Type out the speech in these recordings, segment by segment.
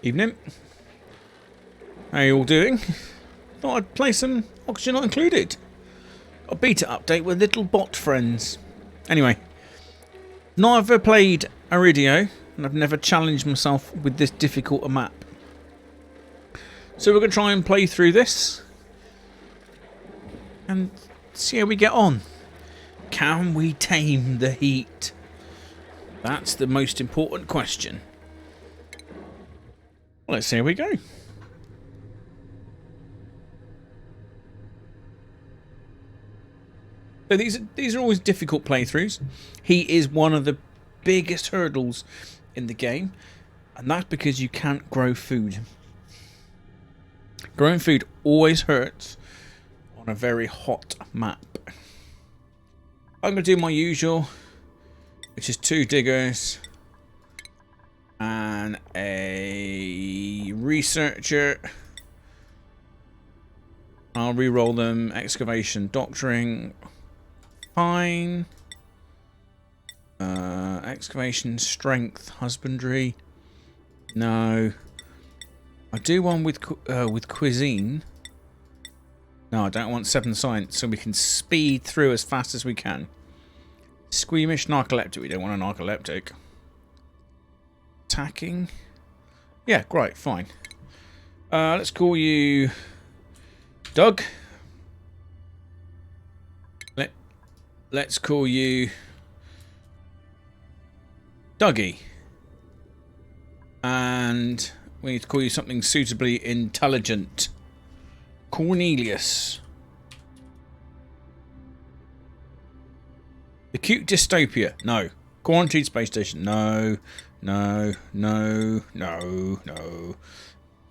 Evening. How are you all doing? Thought I'd play some Oxygen Not Included. A beta update with little bot friends. Anyway, never played Aridio, and I've never challenged myself with this difficult a map. So we're going to try and play through this and see how we get on. Can we tame the heat? That's the most important question. Well, let's see how we go. So these are always difficult playthroughs. Heat is one of the biggest hurdles in the game, and that's because you can't grow food. Growing food always hurts on a very hot map. I'm going to do my usual, which is 2 diggers and a researcher. I'll re-roll them. Excavation, doctoring, fine. Excavation, strength, husbandry. No. I do one with cuisine. No, I don't want 7 science, so we can speed through as fast as we can. Squeamish, narcoleptic. We don't want a narcoleptic. Attacking. Yeah, great, fine. Let's call you Doug. Let's call you Dougie. And we need to call you something suitably intelligent. Cornelius. The cute dystopia. No. Quarantine space station. No. No. No. No. No.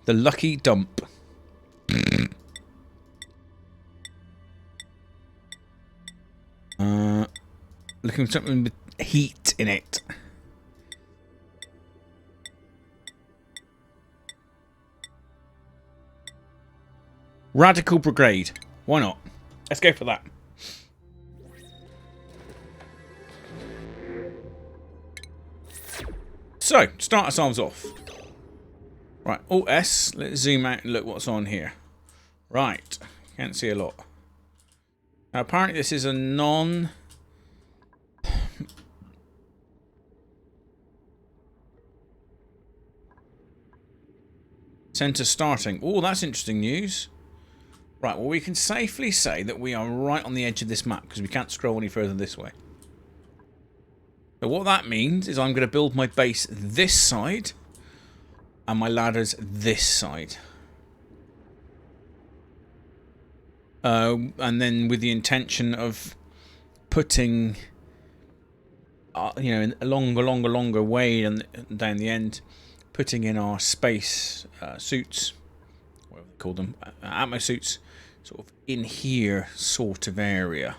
The lucky dump. Looking for something with heat in it. Radical Brigade. Why not? Let's go for that. So, start ourselves off. Right, Alt S. Let's zoom out and look what's on here. Right, can't see a lot. Now, apparently this is a Center starting. Oh, that's interesting news. Right, well, we can safely say that we are right on the edge of this map because we can't scroll any further this way. So what that means is I'm going to build my base this side and my ladders this side. And then with the intention of putting, a longer way and down the end, putting in our space suits, whatever they call them, atmo suits, sort of in here sort of area.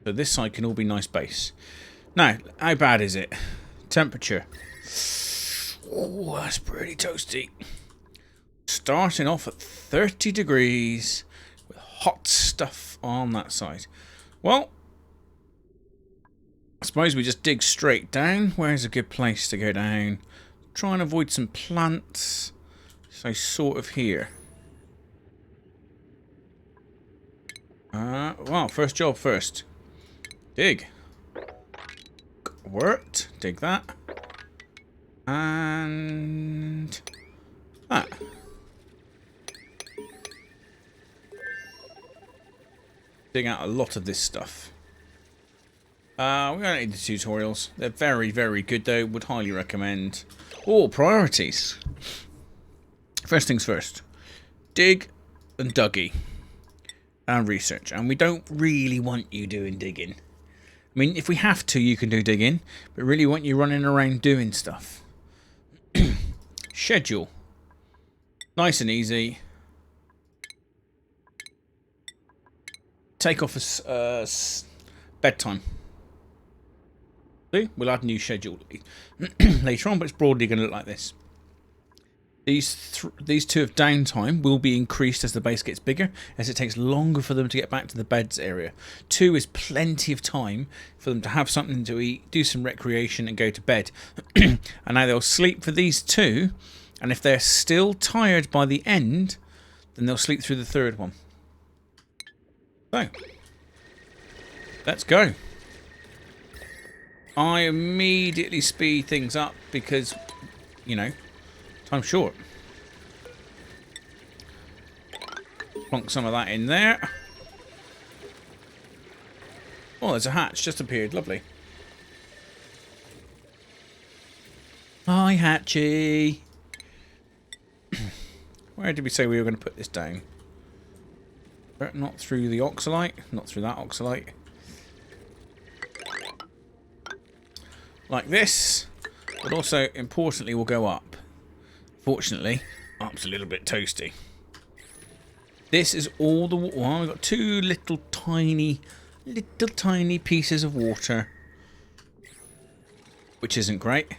So this side can all be nice base. Now, how bad is it? Temperature. Oh, that's pretty toasty. Starting off at 30 degrees with hot stuff on that side. Well, I suppose we just dig straight down. Where's a good place to go down? Try and avoid some plants. So sort of here. Well, first job first. Dig. Worked. Dig that. And that. Dig out a lot of this stuff. We don't need the tutorials. They're very, very good though. Would highly recommend. Oh, priorities. First things first. Dig and Dougie. And research. And we don't really want you doing digging. I mean, if we have to, you can do digging. But really want you running around doing stuff. Schedule. Nice and easy. Take off a bedtime. See? We'll add a new schedule later on, but it's broadly going to look like this. These two of downtime will be increased as the base gets bigger, as it takes longer for them to get back to the beds area. 2 is plenty of time for them to have something to eat, do some recreation, and go to bed. And now they'll sleep for these 2, and if they're still tired by the end, then they'll sleep through the 3rd one. So, let's go. I immediately speed things up because, you know, time's short. Plonk some of that in there. Oh, there's a hatch just appeared. Lovely. Hi, Hatchy. Where did we say we were going to put this down? Not through the oxalite. Not through that oxalite. Like this. But also, importantly, will go up. Fortunately, up's a little bit toasty. This is all the... Well, we've got 2 little tiny pieces of water. Which isn't great.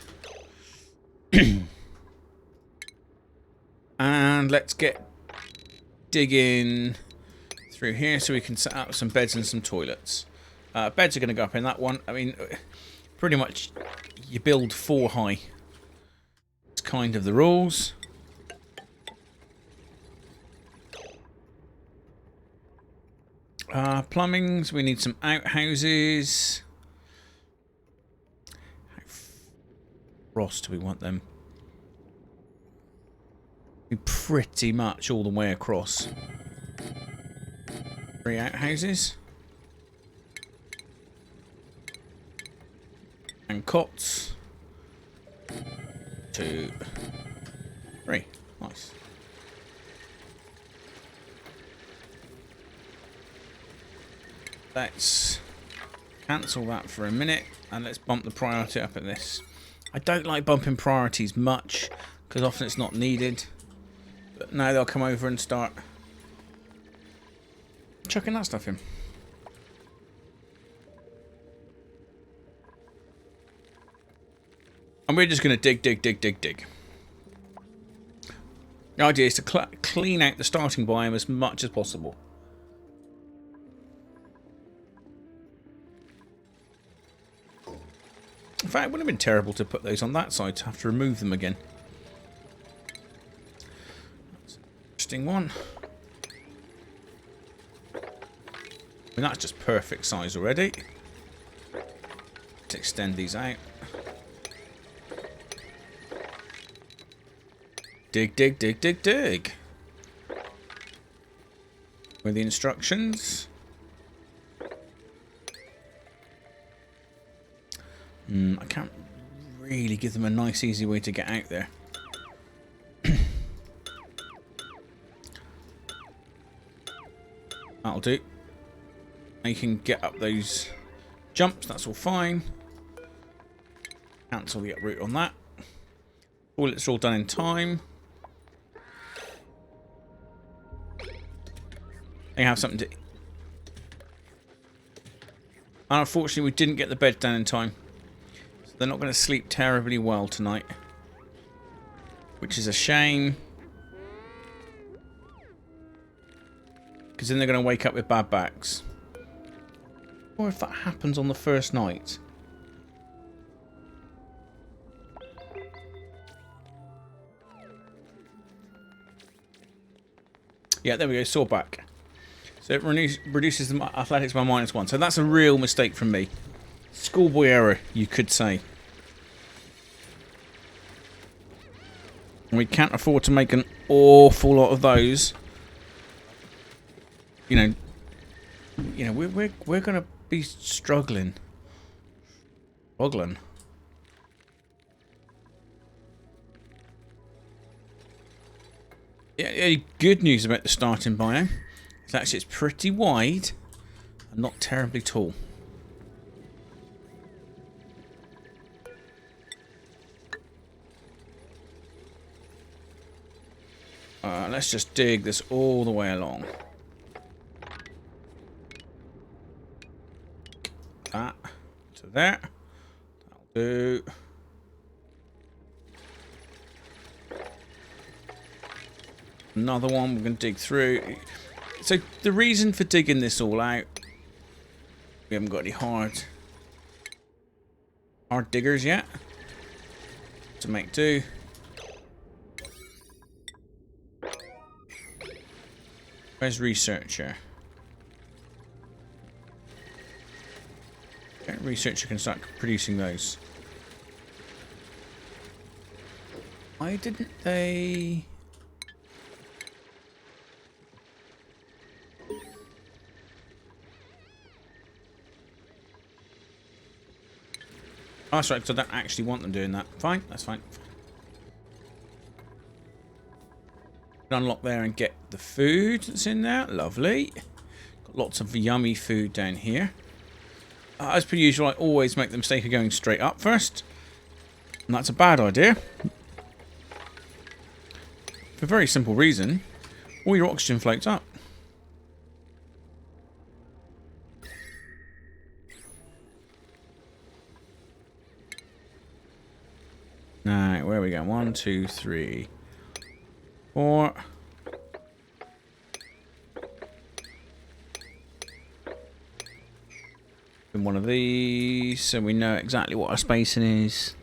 And let's get digging through here so we can set up some beds and some toilets. Beds are going to go up in that one. I mean, pretty much you build 4 high. It's kind of the rules. Plumbings, we need some outhouses. How frost do we want them? Pretty much all the way across. 3 outhouses. And cots. 2, 3. Nice. Let's cancel that for a minute and let's bump the priority up at this. I don't like bumping priorities much because often it's not needed. But now they'll come over and start chucking that stuff in. And we're just going to dig. The idea is to clean out the starting biome as much as possible. In fact, it wouldn't have been terrible to put those on that side to have to remove them again. That's an interesting one. I mean, that's just perfect size already. Let's extend these out. Dig. With the instructions. I can't really give them a nice, easy way to get out there. That'll do. Now you can get up those jumps, that's all fine. Cancel the uproot on that. Toilets are all done in time. They have something to... Unfortunately, we didn't get the bed down in time. So they're not going to sleep terribly well tonight. Which is a shame. Because then they're going to wake up with bad backs. Or if that happens on the first night. Yeah, there we go, saw back. So it reduces the athletics by -1. So that's a real mistake from me. Schoolboy error, you could say. And we can't afford to make an awful lot of those. You know, we're gonna be struggling. Yeah, good news about the starting biome is actually it's pretty wide and not terribly tall. Let's just dig this all the way along. That to there. That'll do. Another one we're going to dig through. So the reason for digging this all out, we haven't got any hard diggers yet to make do. Where's researcher? Okay, researcher can start producing those. Why didn't they? Oh, that's right, so I don't actually want them doing that. Fine, that's fine. Unlock there and get the food that's in there. Lovely. Got lots of yummy food down here. As per usual, I always make the mistake of going straight up first. And that's a bad idea. For a very simple reason. All your oxygen floats up. Alright, where are we going? 1, 2, 3, 4. And one of these, so we know exactly what our spacing is.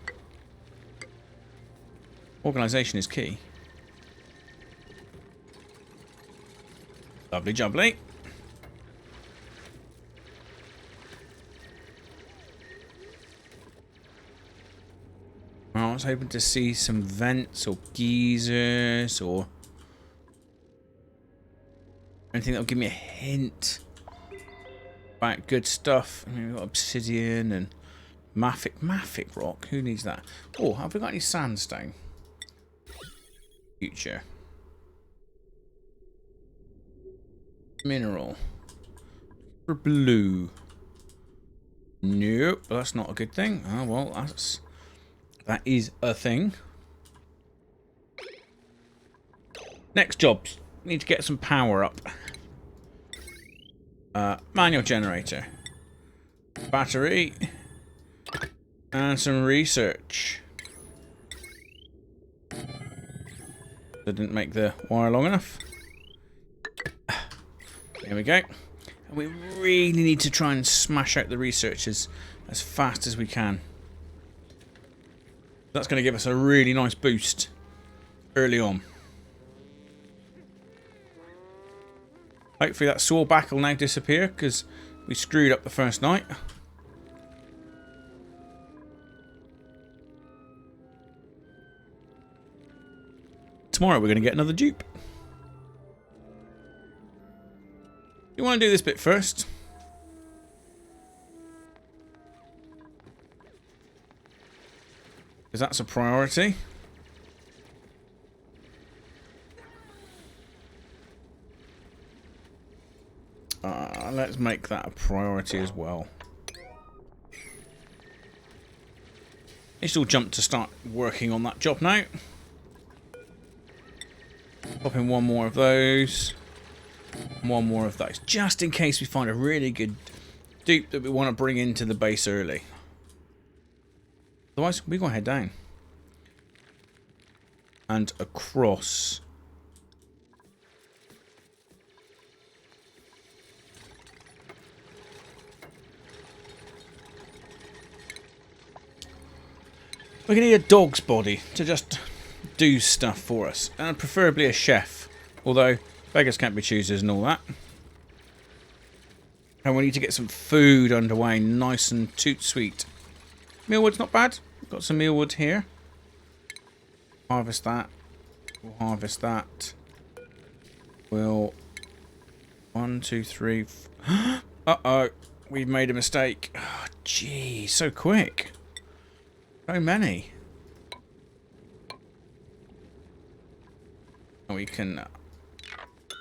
Organisation is key. Lovely jubbly. I was hoping to see some vents or geysers or anything that will give me a hint about good stuff. I mean, we've got obsidian and mafic rock. Who needs that? Oh, have we got any sandstone? Future. Mineral. For blue. Nope, that's not a good thing. Oh, well, that is a thing. Next jobs. Need to get some power up. Manual generator. Battery. And some research. I didn't make the wire long enough. There we go. And we really need to try and smash out the researchers as fast as we can. That's going to give us a really nice boost early on. Hopefully that sore back will now disappear because we screwed up the first night. Tomorrow we're going to get another dupe. You want to do this bit first? Because that's a priority. Let's make that a priority as well. Let's all jump to start working on that job now. Pop in one more of those. One more of those. Just in case we find a really good dupe that we want to bring into the base early. Otherwise, we're going to head down. And across. We're going to need a dog's body to just do stuff for us. And preferably a chef. Although, beggars can't be choosers and all that. And we need to get some food underway. Nice and toot sweet. Mealwood's not bad. We've got some mealwood here. Harvest that. We'll harvest that. We'll... 1, 2, 3... Uh-oh. We've made a mistake. Oh, gee, so quick. So many. We can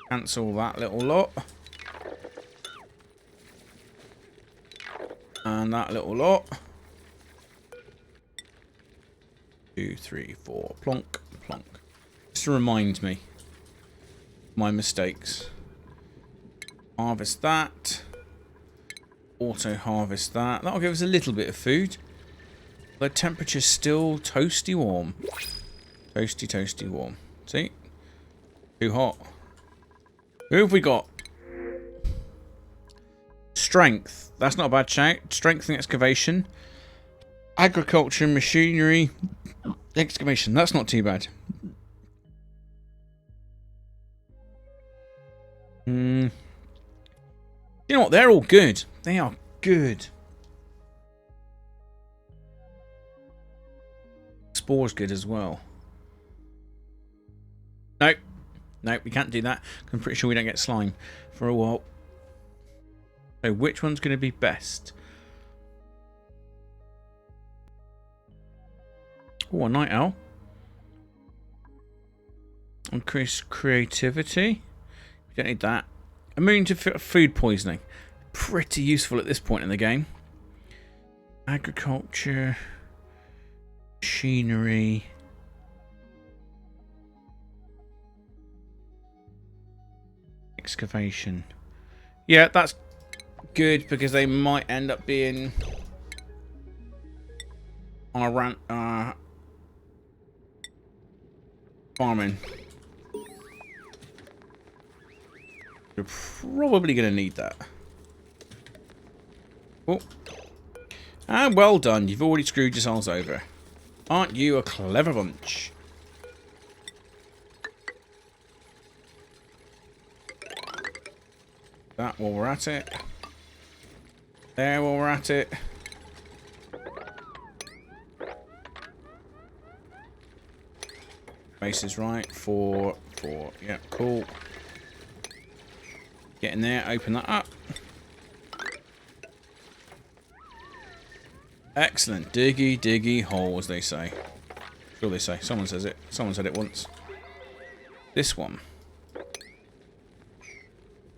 cancel that little lot. And that little lot. 2, 3, 4. Plonk, plonk. Just to remind me my mistakes. Harvest that. Auto harvest that. That'll give us a little bit of food. The temperature's still toasty warm. Toasty, toasty warm. See? Too hot. Who have we got? Strength. That's not a bad shout. Strength and excavation. Agriculture, machinery, excavation. That's not too bad. You know what? They're all good. They are good. Spore's good as well. Nope. Nope, we can't do that. I'm pretty sure we don't get slime for a while. So which one's going to be best? Oh, a night owl. Increase creativity. We don't need that. Immune to food poisoning. Pretty useful at this point in the game. Agriculture. Machinery. Excavation. Yeah, that's good because they might end up being on a farming. You're probably going to need that. Oh. And well done. You've already screwed yourselves over. Aren't you a clever bunch? That while we're at it. There while we're at it. Base is right. 4. Yeah, cool. Get in there, open that up. Excellent. Diggy, diggy hole, as they say. Sure they say. Someone says it. Someone said it once. This one.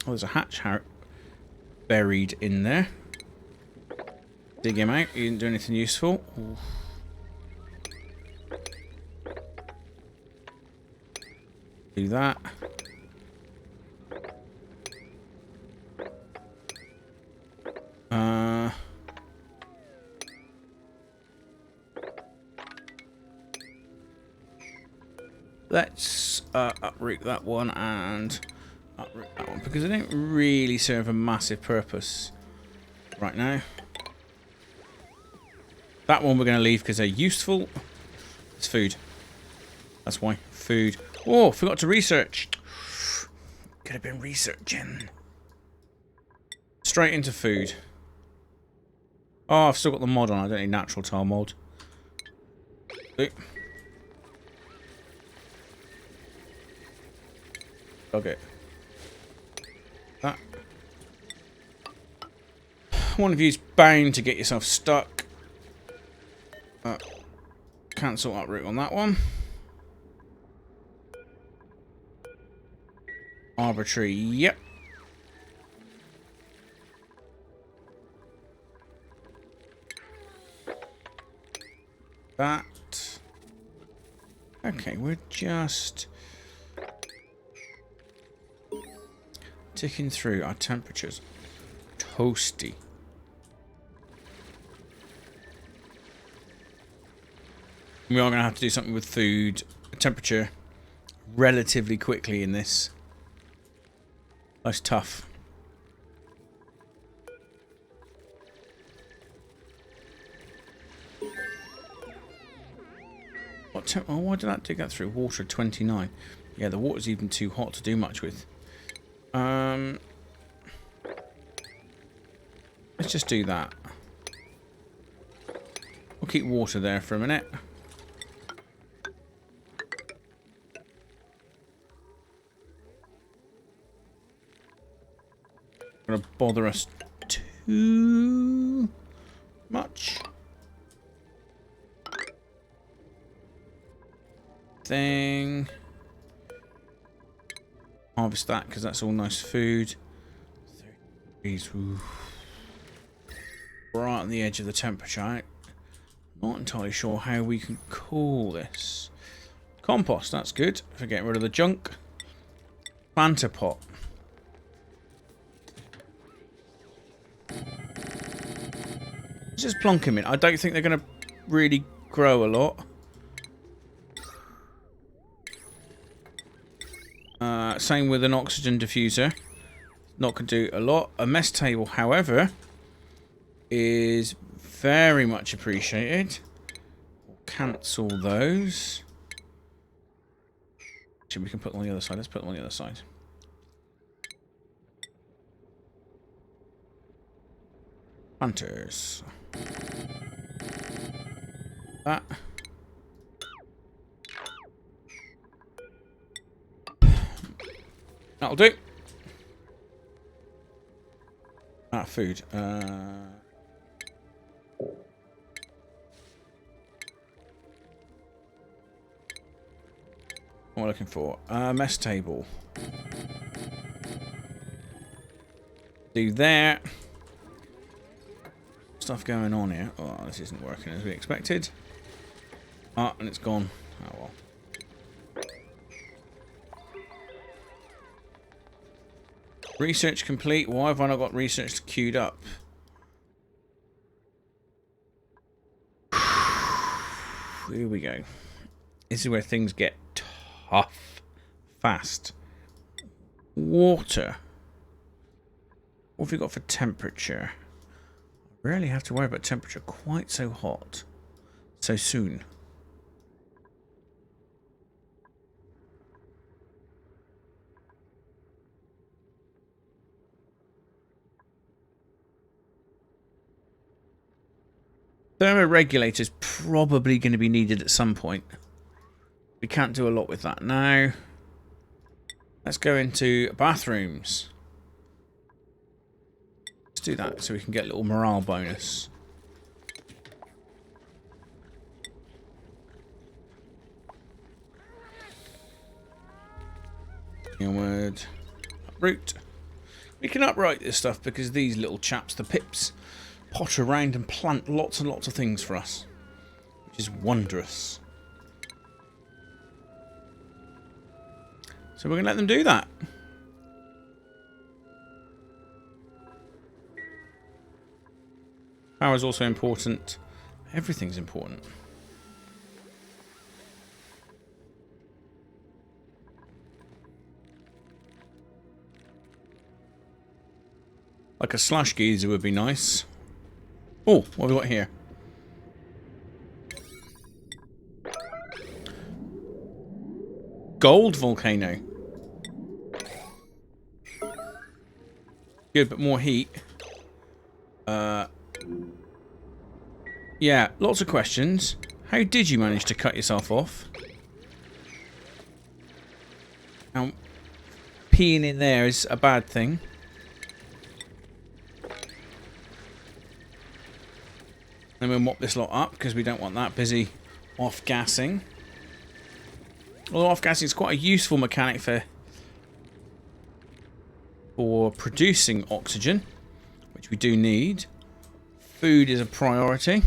Oh, there's a hatch buried in there. Dig him out. He didn't do anything useful. Ooh. Do that. Let's uproot that one and uproot that one because they don't really serve a massive purpose right now. That one we're going to leave because they're useful. It's food. That's why. Food. Oh, forgot to research. Could have been researching. Straight into food. Oh, I've still got the mod on. I don't need natural tile mod. Oop. Dug it. That. One of you's bound to get yourself stuck. Cancel uproot on that one. Arbitrary, yep. That. Okay, we're just ticking through our temperatures. Toasty. We are going to have to do something with food temperature relatively quickly in this. That's tough. Oh, why did that dig that through? Water 29. Yeah, the water's even too hot to do much with. Let's just do that. We'll keep water there for a minute. Gonna bother us too much. Thing. Harvest that because that's all nice food. Right on the edge of the temperature. Not entirely sure how we can call this. Compost, that's good for getting rid of the junk. Planter pot. Just plonk them in. I don't think they're going to really grow a lot. Same with an oxygen diffuser. Not going to do a lot. A mess table, however, is very much appreciated. We'll cancel those. Actually, we can put them on the other side. Let's put them on the other side. Hunters. That. That'll do. Food. What am I looking for? Mess table. Do that. Stuff going on here. Oh, this isn't working as we expected. Ah, and it's gone. Oh well. Research complete. Why have I not got research queued up? Here we go. This is where things get tough. Fast. Water. What have we got for temperature? I rarely have to worry about temperature quite so hot. So soon. Thermoregulator is probably going to be needed at some point. We can't do a lot with that now. Let's go into bathrooms. Let's do that so we can get a little morale bonus. Onward. Uproot. We can upright this stuff because these little chaps, the pips, potter around and plant lots and lots of things for us, which is wondrous. So we're going to let them do that. Power is also important. Everything's important. Like a slush geyser would be nice. Oh, what have we got here? Gold volcano. Good, but more heat. Yeah, lots of questions. How did you manage to cut yourself off? Now, peeing in there is a bad thing. Then we'll mop this lot up because we don't want that busy off-gassing. Although off-gassing is quite a useful mechanic for producing oxygen, which we do need. Food is a priority.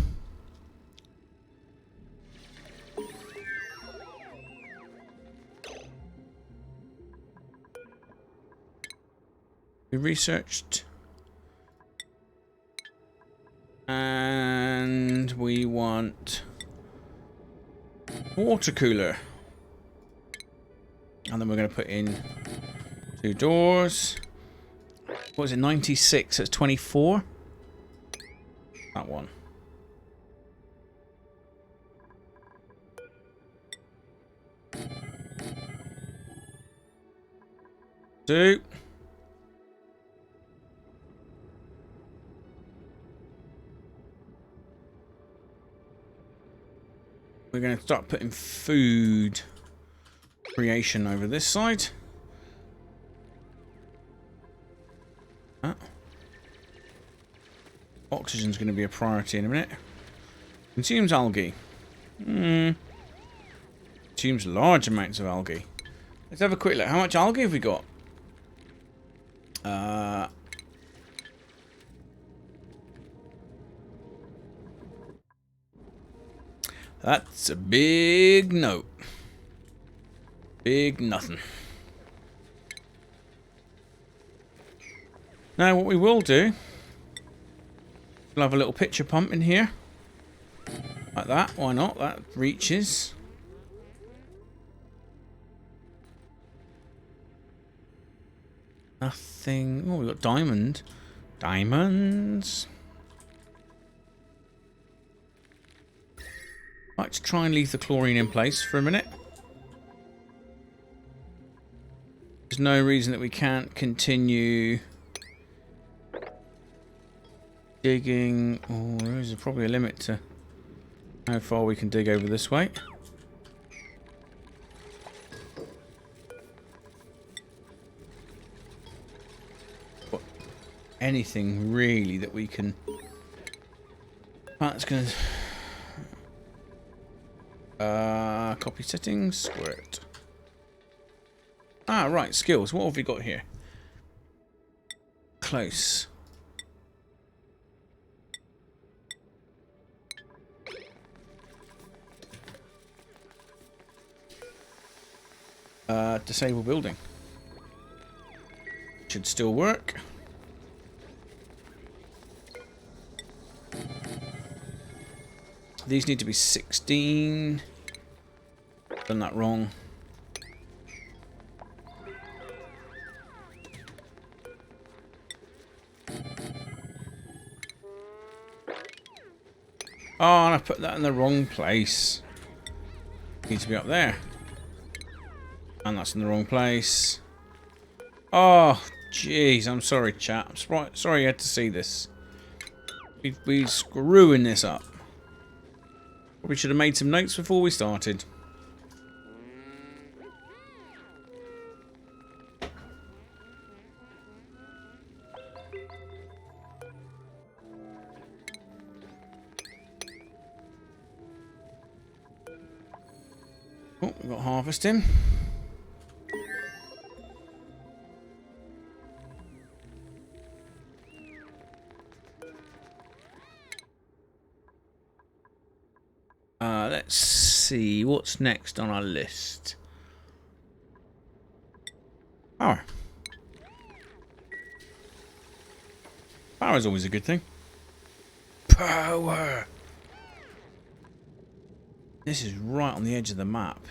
We researched. And we want water cooler. And then we're going to put in 2 doors. What was it? 96. That's 24. That one. Two. We're going to start putting food creation over this side. Oxygen's going to be a priority in a minute. Consumes algae. Consumes large amounts of algae. Let's have a quick look. How much algae have we got? That's a big note. Big nothing. Now what we will do, we'll have a little pitcher pump in here. Like that, why not? That reaches. Nothing. Oh, we got diamond. Diamonds. Let's try and leave the chlorine in place for a minute. There's no reason that we can't continue digging. Oh, there's probably a limit to how far we can dig over this way. What? Anything really that we can. That's gonna. Copy settings. Squirt. Ah, right. Skills. What have we got here? Close. Disable building. Should still work. These need to be 16. Done that wrong. Oh, and I put that in the wrong place. Needs to be up there. And that's in the wrong place. Oh, jeez. I'm sorry, chat. I'm sorry you had to see this. We screwing this up. Probably should have made some notes before we started. Oh, we've got harvesting. Let's see what's next on our list. Power. Power is always a good thing. Power. This is right on the edge of the map.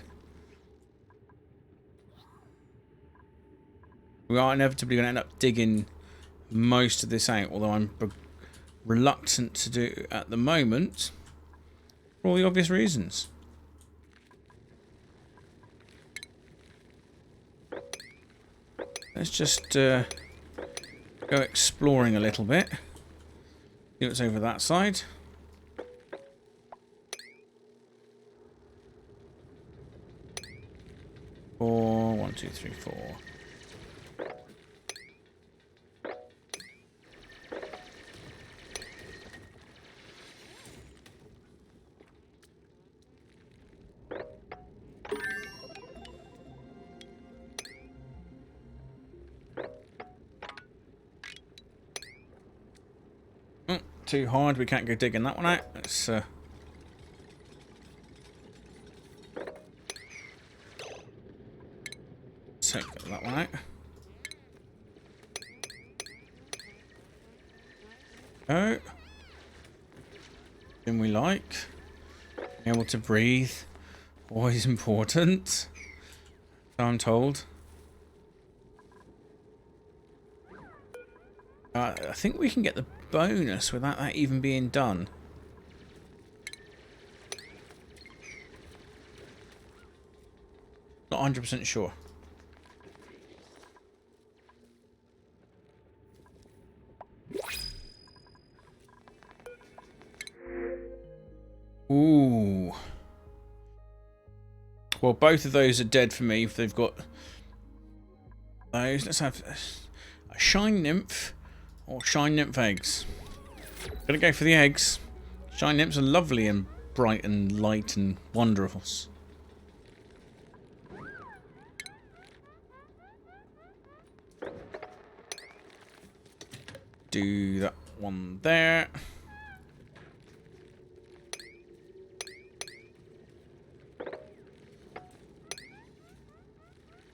We are inevitably going to end up digging most of this out, although I'm reluctant to do it at the moment for all the obvious reasons. Let's just go exploring a little bit. See what's over that side. Four, 1, 2, 3, 4. Too hard, we can't go digging that one out. Let's take that one out. Oh, thing we like. Being able to breathe, always important. So I'm told. I think we can get the bonus without that even being done. Not 100% sure. Ooh. Well, both of those are dead for me if they've got those. Let's have a shine nymph or shine nymph eggs. Gonna go for the eggs. Shine nymphs are lovely and bright and light and wonderful. Do that one there.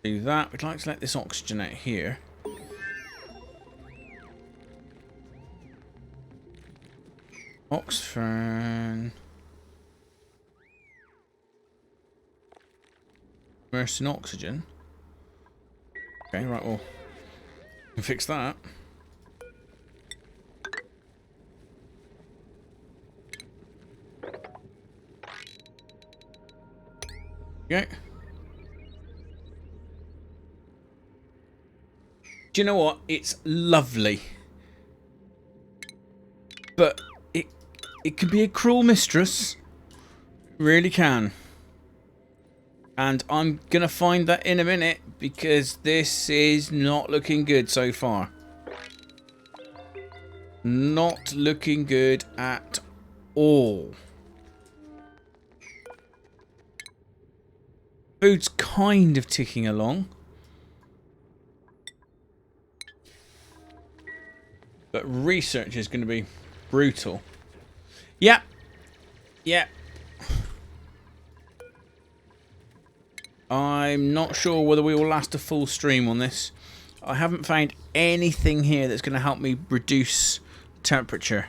Do that. We'd like to let this oxygen out here. Oxfern. Immersed in oxygen. Okay, right, well. can fix that. Okay. Do you know what? It's lovely. But it can be a cruel mistress. It really can. And I'm going to find that in a minute because this is not looking good so far. Not looking good at all. Food's kind of ticking along. But research is going to be brutal. Yep. Yep. I'm not sure whether we will last a full stream on this. I haven't found anything here that's going to help me reduce temperature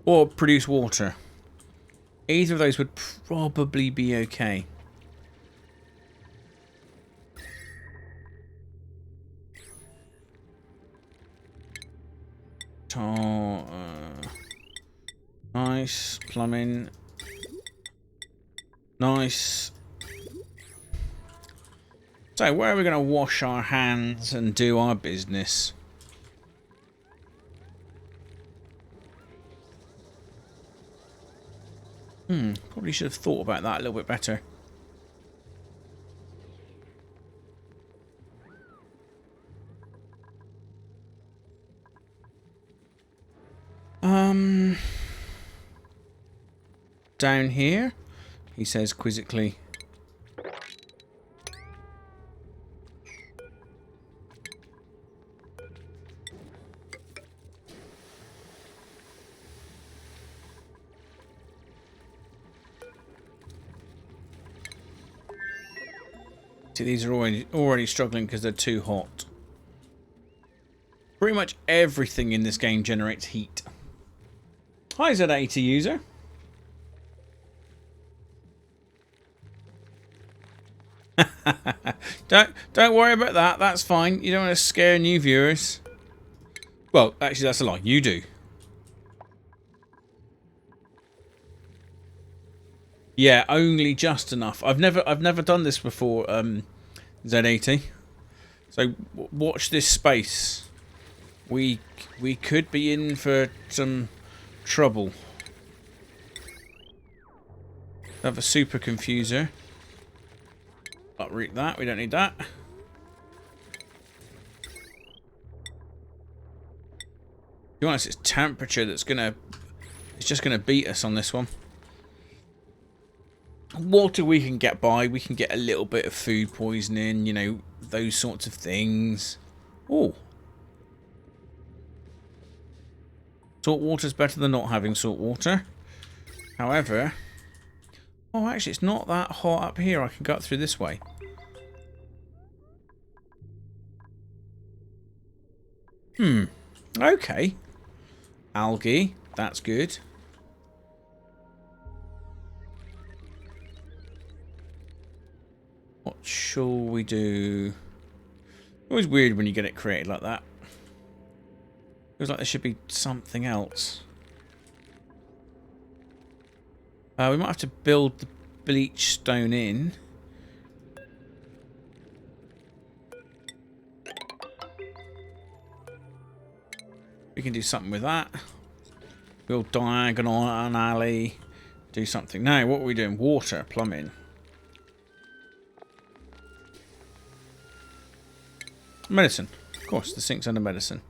or produce water. Either of those would probably be okay. Nice plumbing. Nice. So where are we going to wash our hands and do our business? Probably should have thought about that a little bit better. Down here, he says quizzically. See, these are already struggling because they're too hot. Pretty much everything in this game generates heat. Hi, Z80 user. Don't worry about that. That's fine. You don't want to scare new viewers. Well, actually, that's a lie. You do. Yeah, only just enough. I've never done this before, Z80. So watch this space. We could be in for some trouble. Have a super confuser. Uproot that. We don't need that. To be honest, it's temperature that's it's just gonna beat us on this one. Water we can get by. We can get a little bit of food poisoning, you know, those sorts of things. Oh. Salt water's better than not having salt water. However, oh, actually, it's not that hot up here. I can go up through this way. Okay. Algae. That's good. What shall we do? Always weird when you get it created like that. Feels like there should be something else. We might have to build the bleach stone in. We can do something with that. Build diagonal an alley. Do something. Now, what are we doing? Water, plumbing. Medicine. Of course, the sink's under medicine.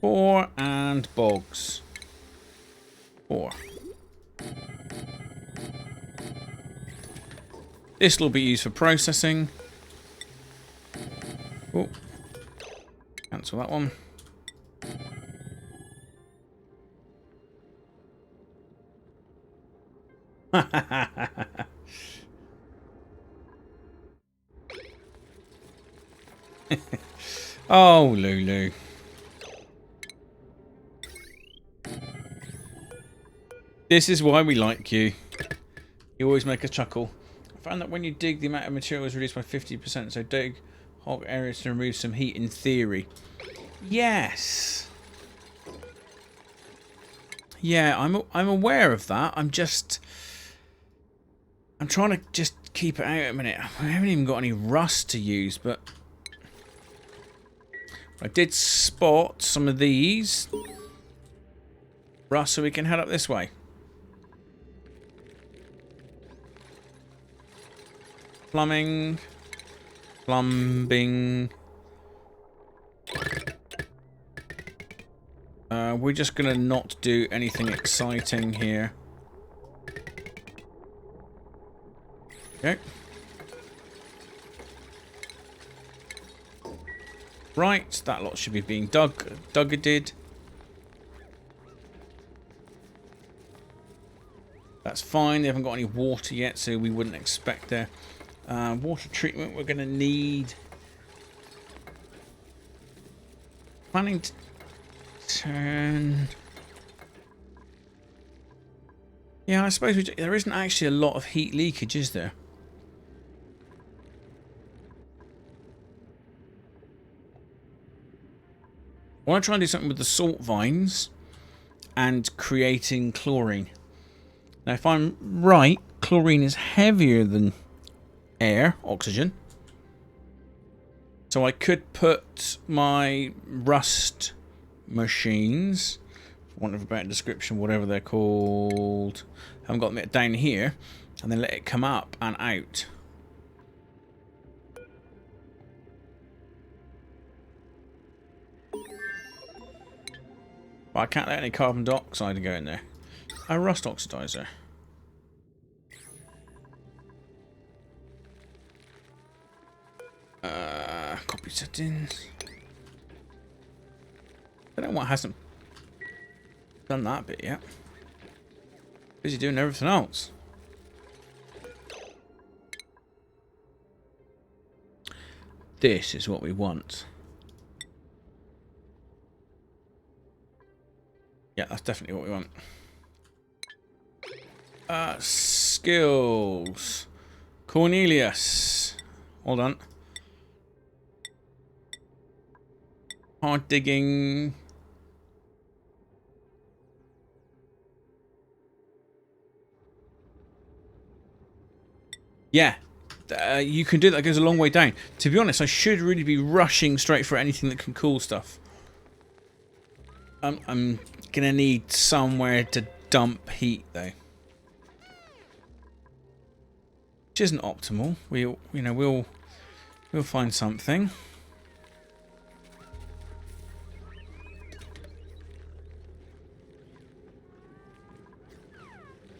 4 and bogs. 4. This will be used for processing. Oh, cancel that one. Oh, Lulu. This is why we like you. You always make us chuckle. Found that when you dig, the amount of material is reduced by 50%. So dig hog areas to remove some heat. In theory, yes. Yeah, I'm aware of that. I'm trying to just keep it out a minute. I haven't even got any rust to use, but I did spot some of these rust, so we can head up this way. Plumbing. We're just gonna not do anything exciting here. Okay. Right, that lot should be being dug. That's fine. They haven't got any water yet, so we wouldn't expect their water treatment. We're going to need. Planning to turn. Yeah, I suppose there isn't actually a lot of heat leakage, is there? I want to try and do something with the salt vines and creating chlorine. Now, if I'm right, chlorine is heavier than air, oxygen. So I could put my rust machines, for want of a better description, whatever they're called, haven't got them down here, and then let it come up and out. But I can't let any carbon dioxide go in there. A rust oxidizer. Copy settings. I don't know what hasn't done that bit yet. Busy doing everything else. This is what we want. Yeah, that's definitely what we want. Skills. Cornelius. Hold on. Hard digging. Yeah. You can do that. It goes a long way down. To be honest, I should really be rushing straight for anything that can cool stuff. I'm gonna need somewhere to dump heat though, which isn't optimal. We'll find something.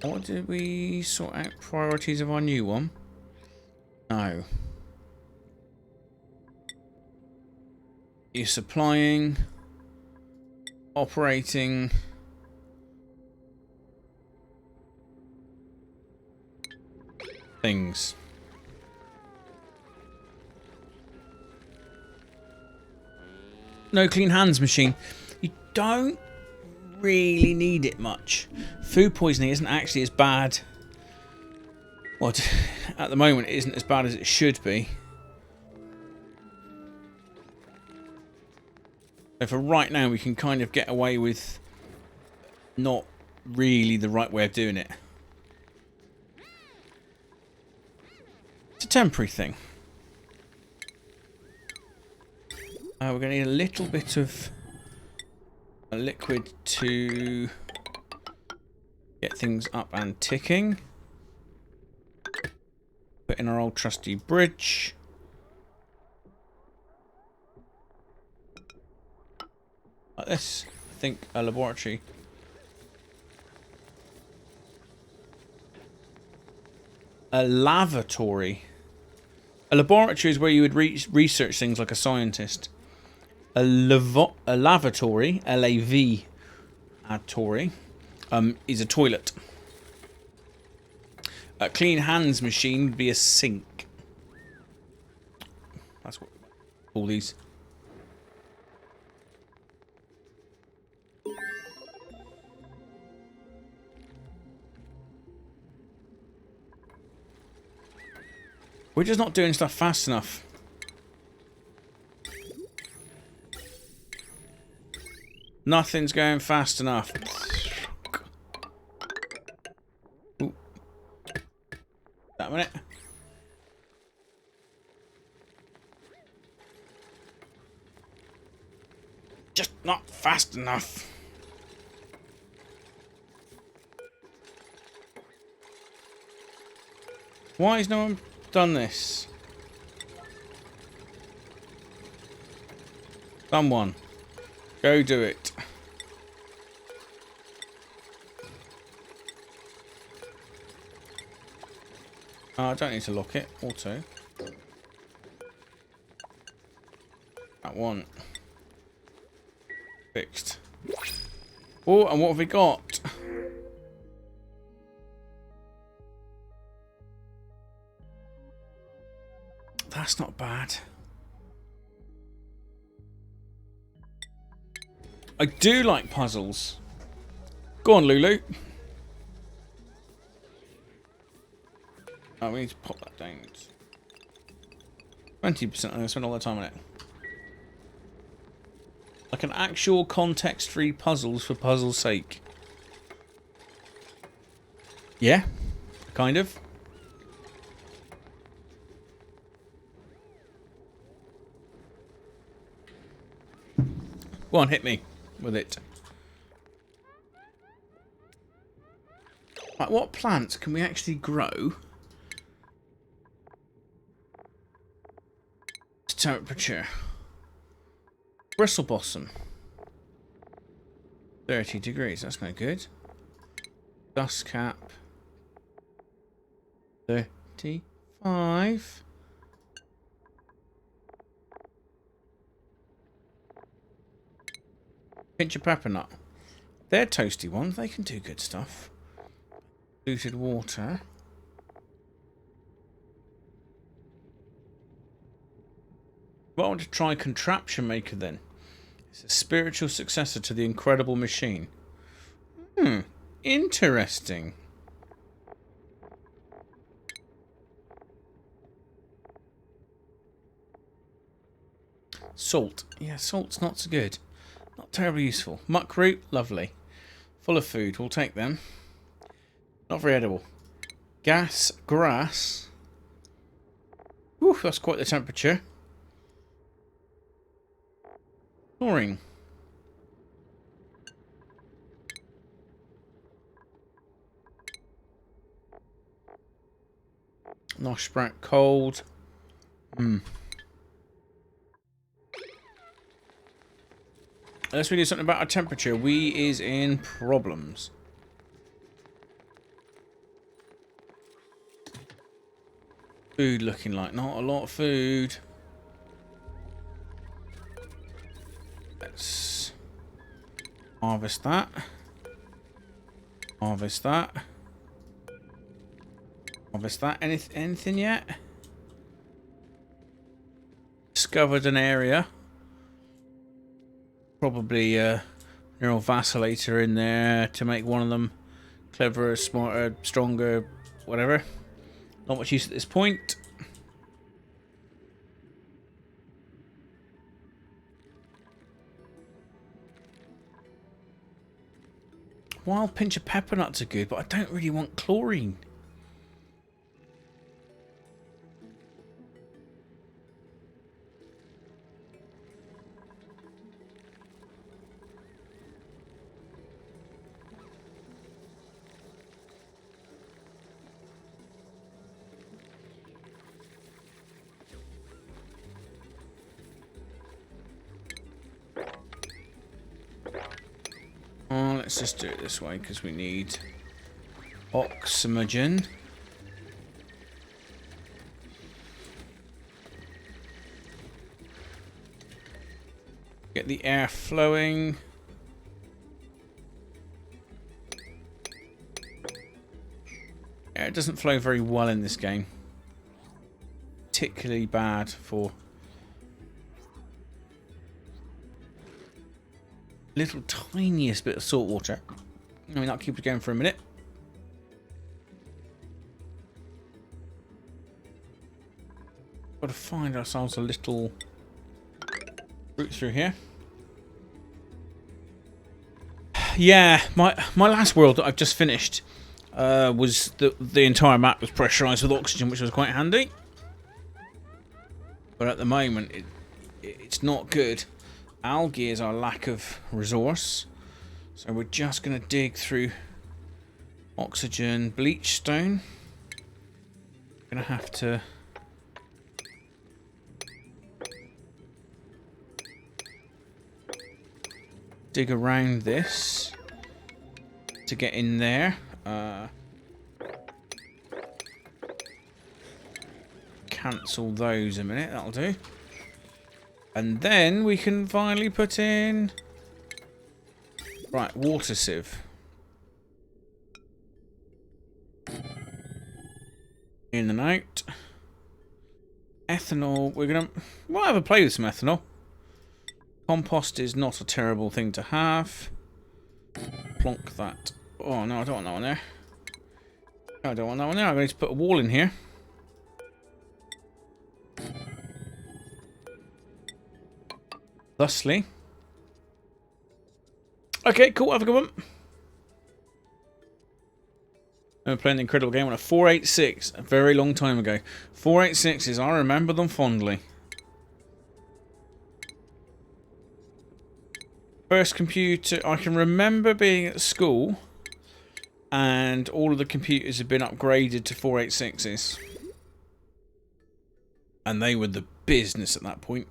What did we sort out priorities of our new one? No. You're supplying, operating. Things. No clean hands machine. You don't really need it much. Food poisoning isn't actually as bad. Well, at the moment it isn't as bad as it should be. So for right now we can kind of get away with not really the right way of doing it. It's a temporary thing. We're going to need a little bit of a liquid to get things up and ticking. Put in our old trusty bridge. Like this. I think a laboratory. A lavatory. A laboratory is where you would research things like a scientist. A lavatory, L-A-V-atory, is a toilet. A clean hands machine would be a sink. That's what we call these. We're just not doing stuff fast enough. Nothing's going fast enough. Ooh. That minute. Just not fast enough. Why has no one done this? Someone. Go do it. I don't need to lock it. Auto. That one. Fixed. Oh, and what have we got? That's not bad. I do like puzzles. Go on, Lulu. Oh, we need to pop that down. 20%. I'm going to spend all the time on it. Like an actual context-free puzzles for puzzle's sake. Yeah, kind of. Go on, hit me with it. Right, what plants can we actually grow to temperature? Bristle blossom. 30 degrees, that's no good. Dust cap. 35. Pinch of pepper nut. They're toasty ones, they can do good stuff. Diluted water. Well, I want to try Contraption Maker then. It's a spiritual successor to the Incredible Machine. Interesting. Salt. Yeah, salt's not so good. Not terribly useful. Muckroot, lovely. Full of food, we'll take them. Not very edible. Gas, grass. Whew, that's quite the temperature. Chlorine. Nosh sprout cold. Unless we do something about our temperature, we is in problems. Food looking like not a lot of food. Let's harvest that. Harvest that. Harvest that. Anything yet? Discovered an area. Probably a neural vacillator in there to make one of them cleverer, smarter, stronger, whatever. Not much use at this point. Wild pinch of pepper nuts are good, but I don't really want chlorine. Let's just do it this way because we need oxygen. Get the air flowing. Air doesn't flow very well in this game. Particularly bad for little tiniest bit of salt water. I mean, that'll keep it going for a minute. Got to find ourselves a little route through here. Yeah, my last world that I've just finished was the entire map was pressurised with oxygen, which was quite handy. But at the moment, it's not good. Algae is our lack of resource, so we're just going to dig through oxygen, bleach stone. Going to have to dig around this to get in there. Cancel those a minute, that'll do. And then we can finally put in... Right, water sieve. In and out. Ethanol, we'll have a play with some ethanol. Compost is not a terrible thing to have. Plonk that. Oh no, I don't want that one there. I don't want that one there. I'm going to put a wall in here. Thusly. Okay, cool. Have a good one. I'm playing the incredible game on a 486 a very long time ago. 486s, I remember them fondly. First computer, I can remember being at school and all of the computers had been upgraded to 486s. And they were the business at that point.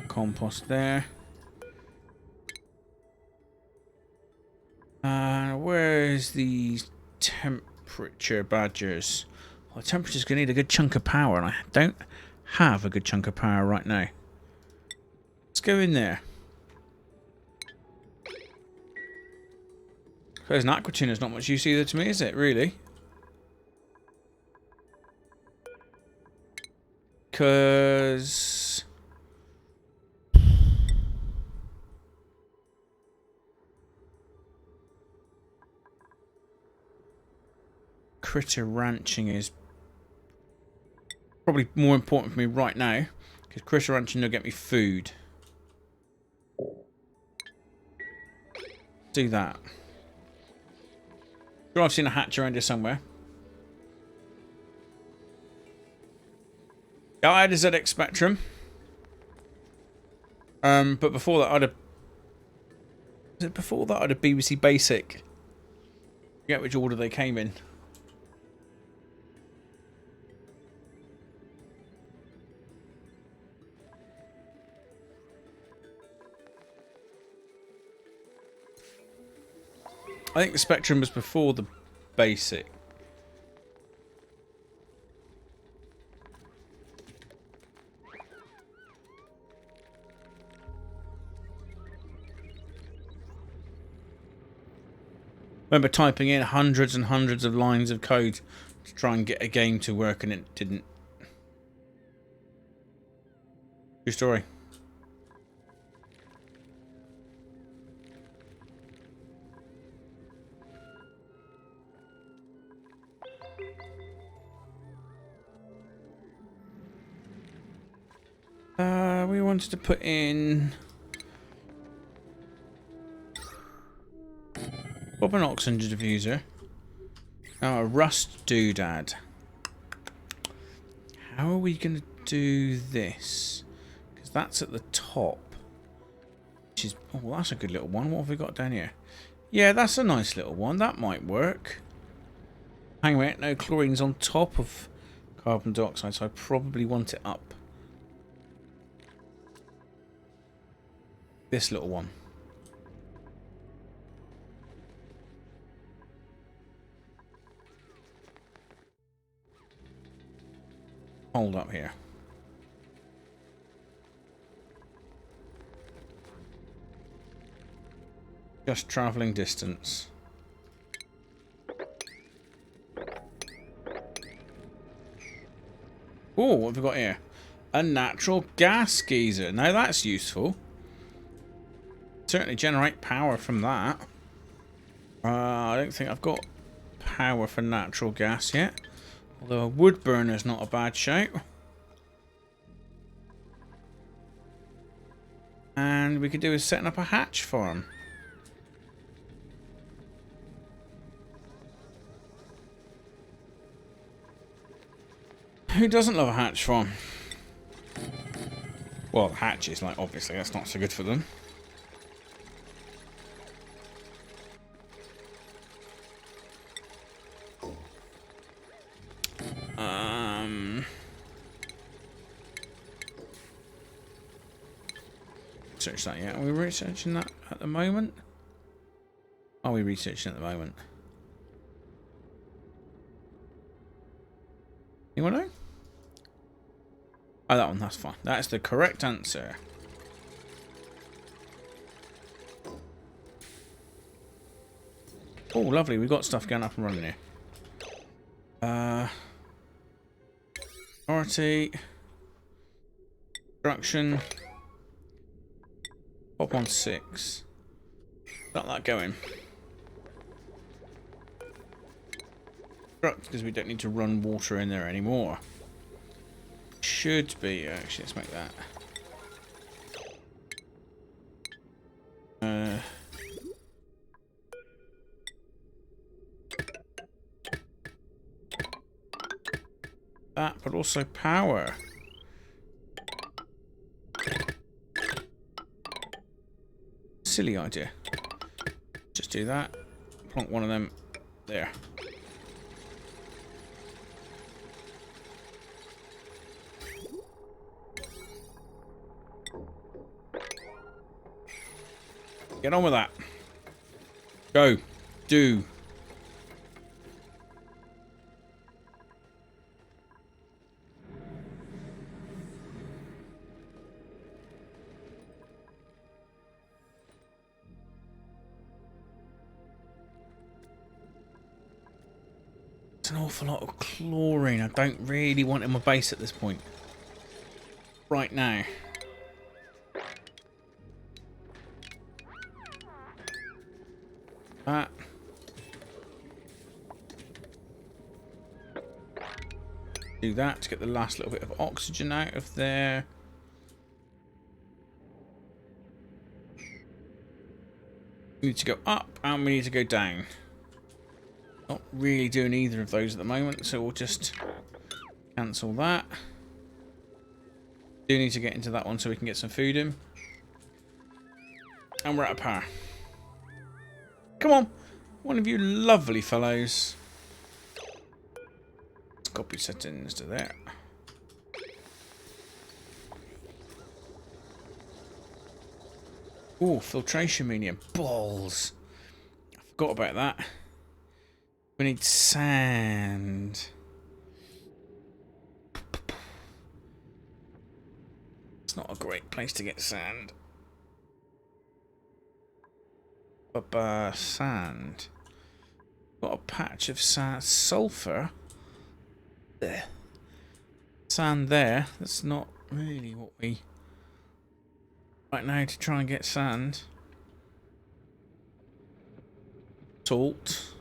Compost there. Where's the temperature badgers? Well, the temperature's going to need a good chunk of power, and I don't have a good chunk of power right now. Let's go in there. There's an aqua tuner's not much use either to me, is it, really? Because... critter ranching is probably more important for me right now, because critter ranching will get me food. Do that. Sure, I've seen a hatch around here somewhere. I had a ZX Spectrum. But before that, I had a BBC Basic. I forget which order they came in. I think the Spectrum was before the Basic. Remember typing in hundreds and hundreds of lines of code to try and get a game to work, and it didn't. True story. We wanted to put in... Pop an oxygen diffuser. Oh, a rust doodad. How are we going to do this? Because that's at the top. Which is... Oh, that's a good little one. What have we got down here? Yeah, that's a nice little one. That might work. Hang on a minute. No, chlorine's on top of carbon dioxide, so I probably want it up. This little one. Hold up here. Just travelling distance. Oh, what have we got here? A natural gas geyser. Now that's useful. Certainly generate power from that. I don't think I've got power for natural gas yet. Although a wood burner's not a bad shout. And we could do is setting up a hatch farm. Who doesn't love a hatch farm? Well, hatches, like, obviously, that's not so good for them. Research that yet? Are we researching that at the moment? Are we researching at the moment? Anyone know? Oh, that one, that's fine. That's the correct answer. Oh, lovely. We've got stuff going up and running here. Priority. Construction. Pop on 6. Got that going. Because we don't need to run water in there anymore. Should be, actually, let's make that. That, but also power. Silly idea. Just do that. Plonk one of them there. Get on with that. Go. Do. It's an awful lot of chlorine. I don't really want in my base at this point. Right now. That. Do that to get the last little bit of oxygen out of there. We need to go up and we need to go down. Not really doing either of those at the moment, so we'll just cancel that. Do need to get into that one so we can get some food in. And we're out of power. Come on, one of you lovely fellows. Let's copy settings to there. Oh, filtration medium. Balls. I forgot about that. We need sand. It's not a great place to get sand. Sand. Got a patch of sand. Sulfur. There. Sand there. That's not really what we... Right now to try and get sand. Salt.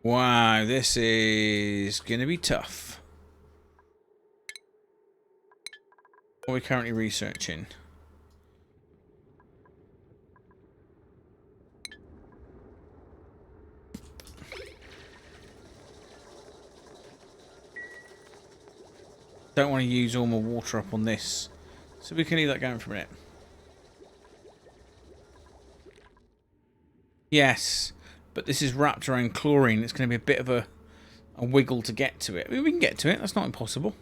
Wow, this is going to be tough. What are we currently researching? Don't want to use all my water up on this. So we can leave that going for a minute. Yes. But this is wrapped around chlorine. It's going to be a bit of a wiggle to get to it. I mean, we can get to it. That's not impossible.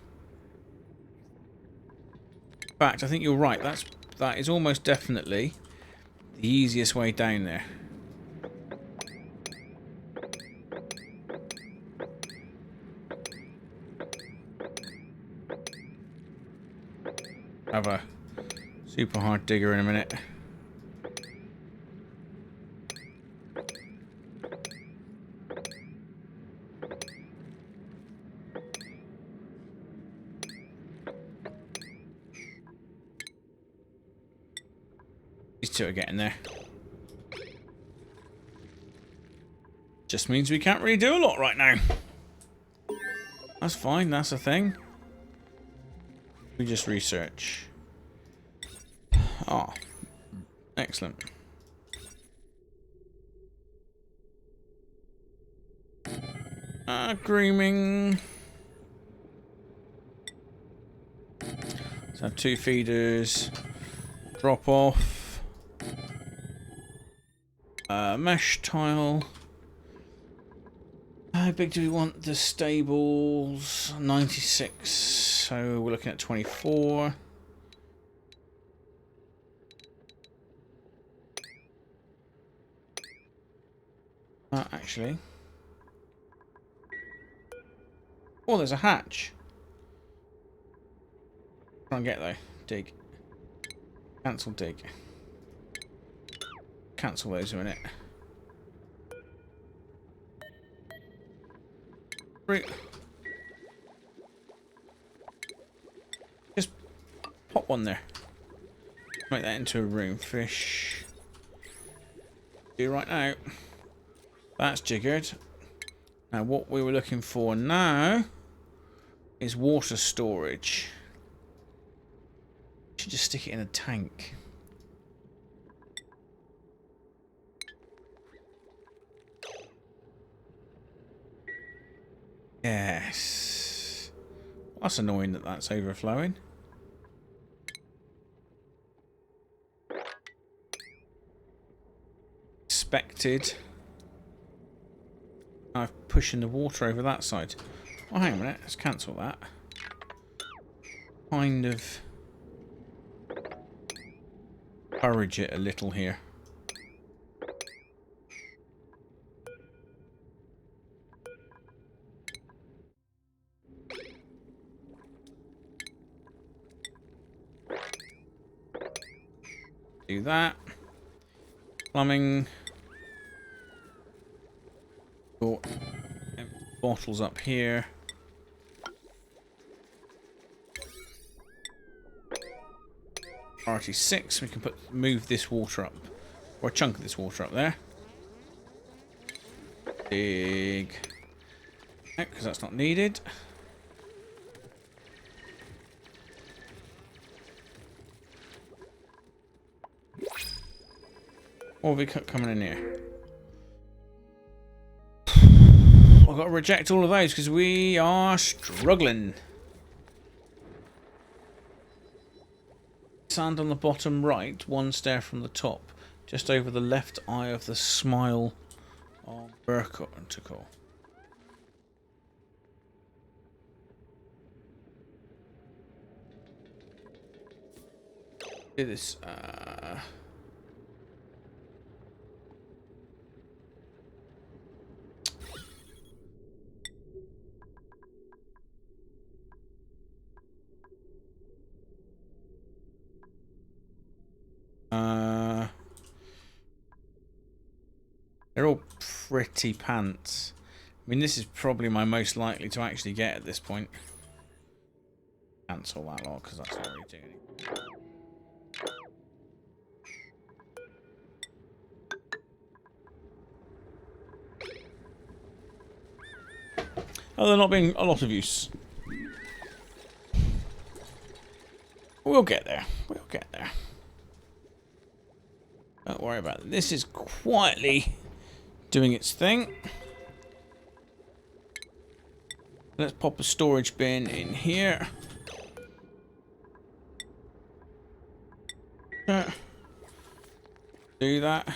In fact, I think you're right. That is almost definitely the easiest way down there. Have a super hard digger in a minute. These two are getting there. just means we can't really do a lot right now. That's fine, that's a thing. We just research. Oh, excellent. Grooming. Let's have 2 feeders. Drop off. Mesh tile. How big do we want the stables? 96. So we're looking at 24. Actually. Oh, there's a hatch. Try and get though. Dig. Cancel dig. Cancel those a minute. Right. Just pop one there. Make that into a room. Fish. Do right now. That's jiggered. Now what we were looking for now is water storage. Should just stick it in a tank. Yes. That's annoying that that's overflowing. Expected. I'm pushing the water over that side. Oh, hang on a minute. Let's cancel that. Kind of encourage it a little here. Do that. Plumbing. Oh, bottles up here. Priority 6. We can move this water up, or a chunk of this water up there. Dig. Because that's not needed. What have we got coming in here? I've got to reject all of those because we are struggling. Sand on the bottom right, 1 stair from the top, just over the left eye of the smile of vertical. Do this. They're all pretty pants. I mean, this is probably my most likely to actually get at this point. Cancel that lot because that's not really doing anything. Oh, they're not being a lot of use. We'll get there. We'll get there. Don't worry about it. This is quietly doing its thing. Let's pop a storage bin in here. Do that.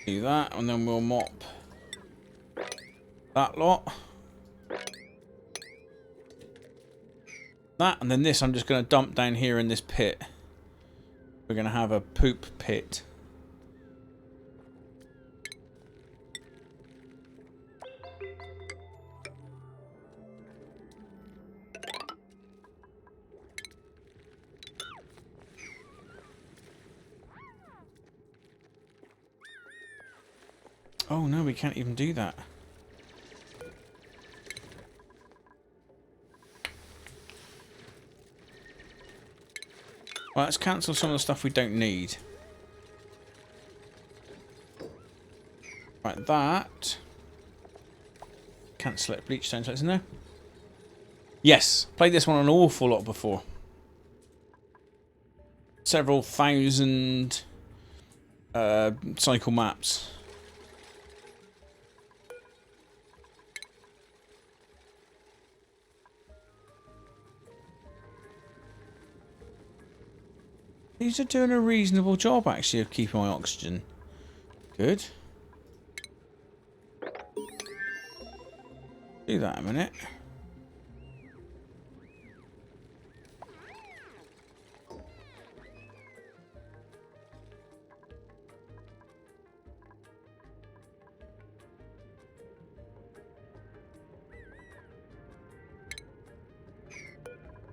Do that, and then we'll mop that lot. That, and then this I'm just going to dump down here in this pit. We're going to have a poop pit. Oh no, we can't even do that. Well, let's cancel some of the stuff we don't need. Right, that. Cancel it. Bleach stone, so it's in there. Yes, played this one an awful lot before. Several thousand cycle maps. These are doing a reasonable job, actually, of keeping my oxygen. Good. Do that a minute.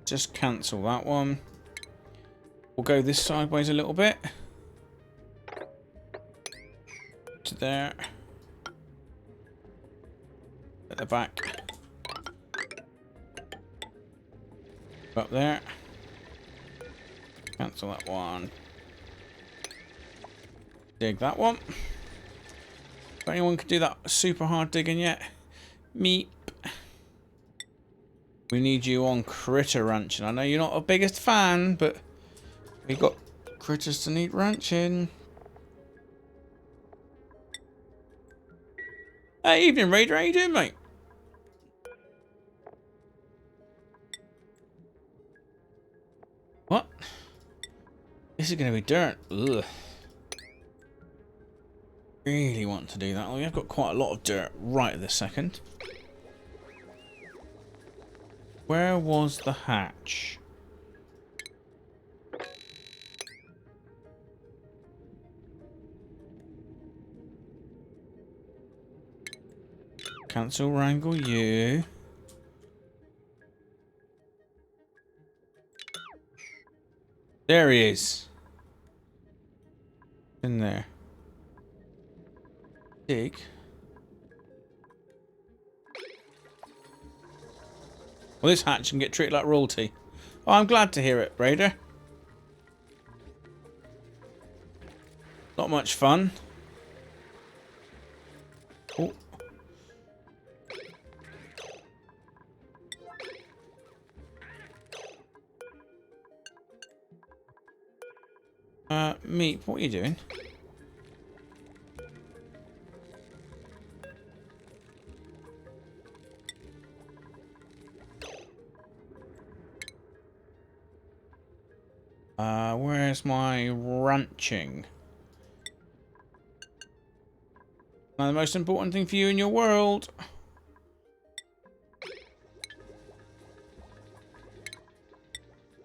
Just cancel that one. We'll go this sideways a little bit. To there. At the back. Up there. Cancel that one. Dig that one. If anyone could do that super hard digging yet? Meep. We need you on Critter Ranching. I know you're not the biggest fan, but we got critters to need ranching. Hey, evening, Raider. How you doing, mate? What? This is going to be dirt. Ugh. Really want to do that. Oh, I've got quite a lot of dirt right at this second. Where was the hatch? Cancel wrangle you. There he is. In there. Dig. Well, this hatch can get treated like royalty. Oh, I'm glad to hear it, Raider. Not much fun. Oh. Meep, what are you doing? Where's my ranching? Now, the most important thing for you in your world.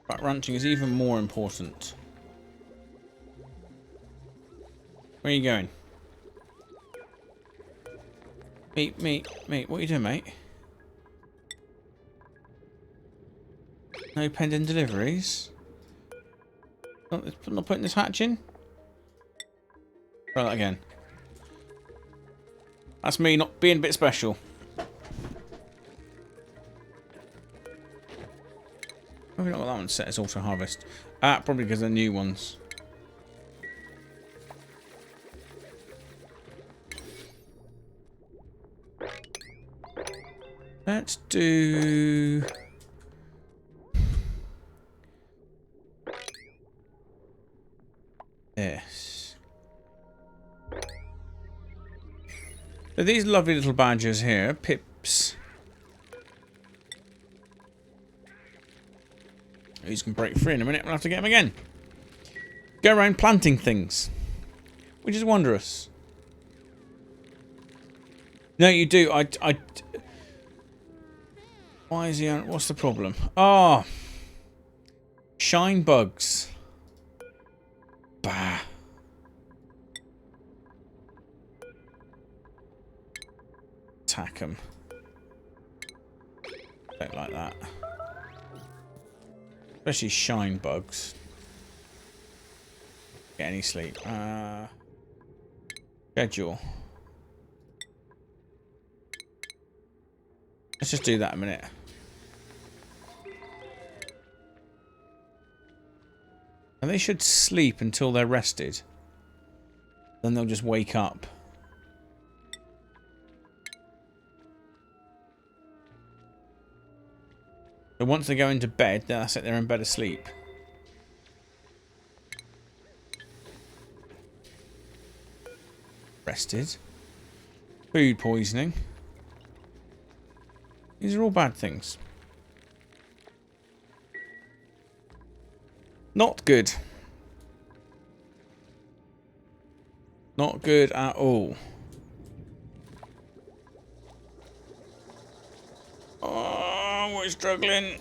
But ranching is even more important. Where are you going? Mate, what are you doing, mate? No pending deliveries? Not putting this hatch in? Try that again. That's me not being a bit special. Why have we not got that one set as auto harvest? Probably because they're new ones. Let's do... this. So these lovely little badgers here, pips. These can break free in a minute. We'll have to get them again. Go around planting things, which is wondrous. No, you do. Why is he on? What's the problem? Oh, shine bugs. Bah. Attack them. Don't like that. Especially shine bugs. Get any sleep. Schedule. Let's just do that a minute. And they should sleep until they're rested. Then they'll just wake up. So once they go into bed, that's it, they're in bed asleep. Rested. Food poisoning. These are all bad things. Not good. Not good at all. Oh, we're struggling.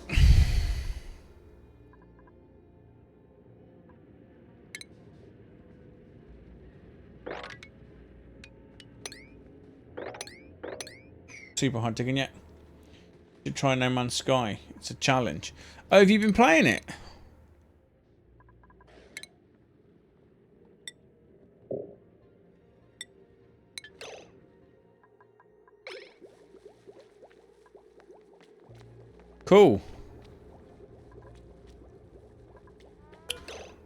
Super hard digging yet. Should try No Man's Sky. It's a challenge. Oh, have you been playing it? Cool.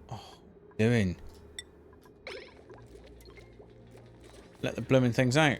Oh, doing. Let the blooming things out.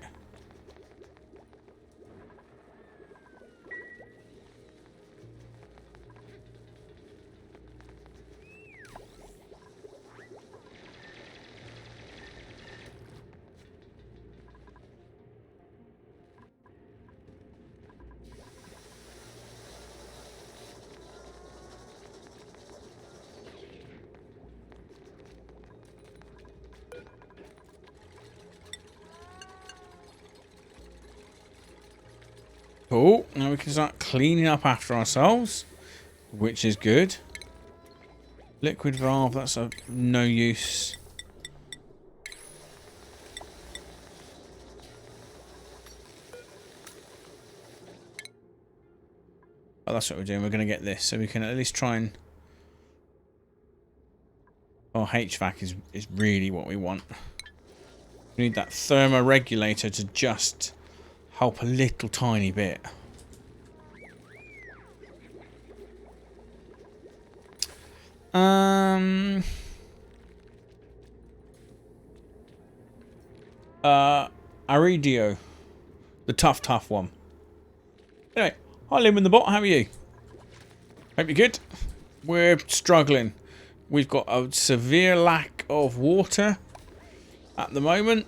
Cool. Now we can start cleaning up after ourselves, which is good. Liquid valve, that's of no use. Oh, that's what we're doing. We're going to get this, so we can at least try and... Oh, HVAC is really what we want. We need that thermoregulator to just help a little tiny bit. Aridio. The tough one. Anyway, hi Lim in the bot, how are you? Hope you're good. We're struggling. We've got a severe lack of water at the moment.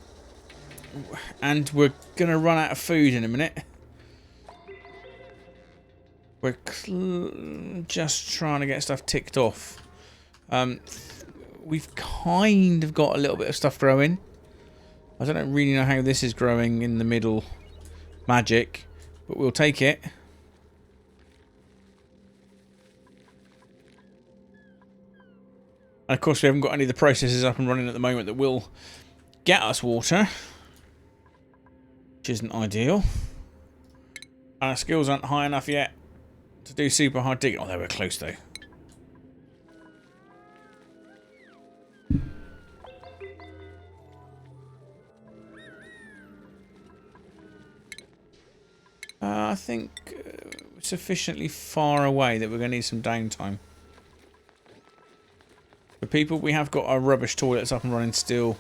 And we're going to run out of food in a minute. We're just trying to get stuff ticked off. We've kind of got a little bit of stuff growing. I don't really know how this is growing in the middle magic, but we'll take it. And of course we haven't got any of the processes up and running at the moment that will get us water, which isn't ideal. Our skills aren't high enough yet to do super hard digging. Oh, they were close though. I think sufficiently far away that we're going to need some downtime. For people, we have got our rubbish toilets up and running still,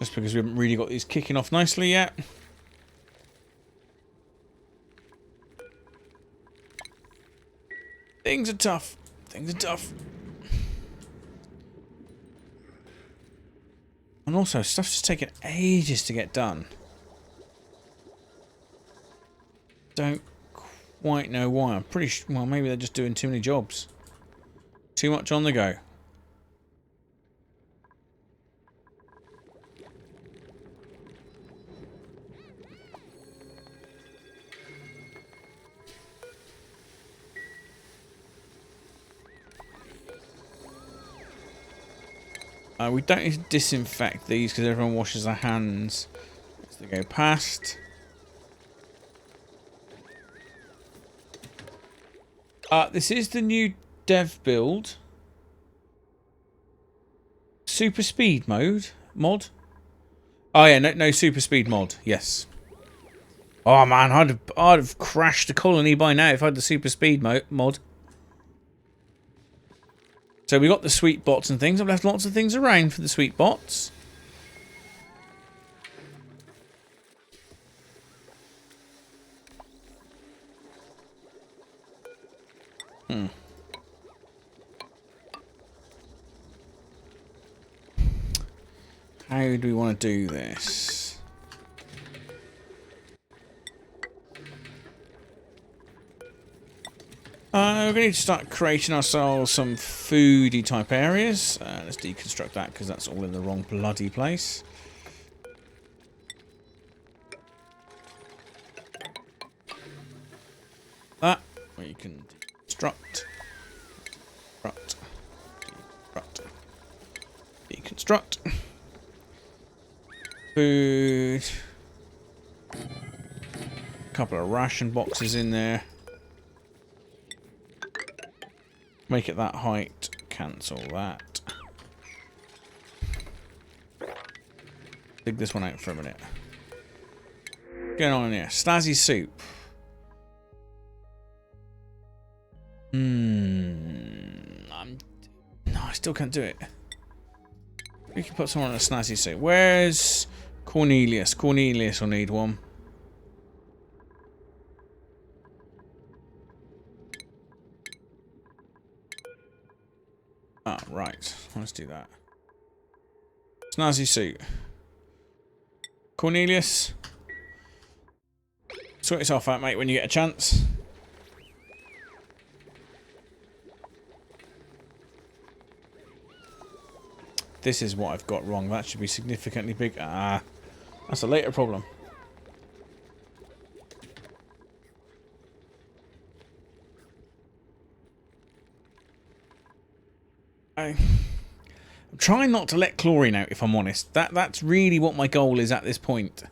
just because we haven't really got these kicking off nicely yet. Things are tough. Things are tough. And also, stuff's just taking ages to get done. Don't quite know why. I'm pretty sure, well, maybe they're just doing too many jobs. Too much on the go. We don't need to disinfect these because everyone washes their hands as they go past. This is the new dev build. Super speed mod. Oh yeah, no super speed mod. Yes. Oh man, I'd have crashed the colony by now if I had the super speed mod. So we got the sweet bots and things. I've left lots of things around for the sweet bots. How do we want to do this? We're going to start creating ourselves some foodie type areas. Let's deconstruct that because that's all in the wrong bloody place. That, where you can deconstruct. Deconstruct. Food. A couple of ration boxes in there. Make it that height. Cancel that. Dig this one out for a minute. Get on in here. Stazzy soup. No, I still can't do it. We can put someone on a snazzy soup. Where's Cornelius? Cornelius will need one. Ah, right. Let's do that. Snazzy suit. Cornelius. Sort yourself out, mate, when you get a chance. This is what I've got wrong. That should be significantly big. Ah, that's a later problem. I'm trying not to let chlorine out, if I'm honest. That's really what my goal is at this point.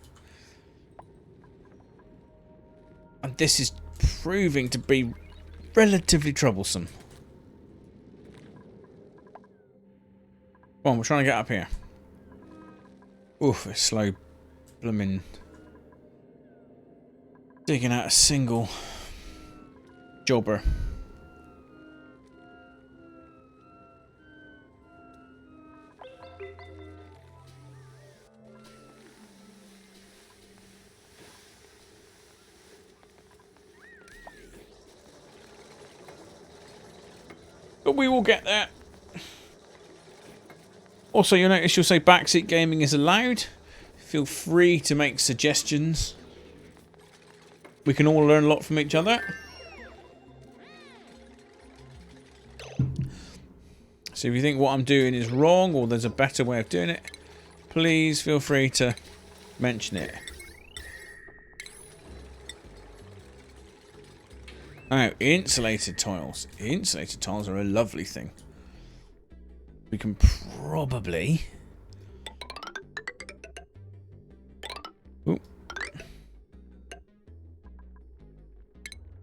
And this is proving to be relatively troublesome. Come on, we're trying to get up here. Oof, it's slow blooming digging out a single jobber. But we will get there. Also, you'll notice you'll say backseat gaming is allowed. Feel free to make suggestions. We can all learn a lot from each other. So if you think what I'm doing is wrong or there's a better way of doing it, please feel free to mention it. Now, insulated tiles. Insulated tiles are a lovely thing. We can probably... Ooh.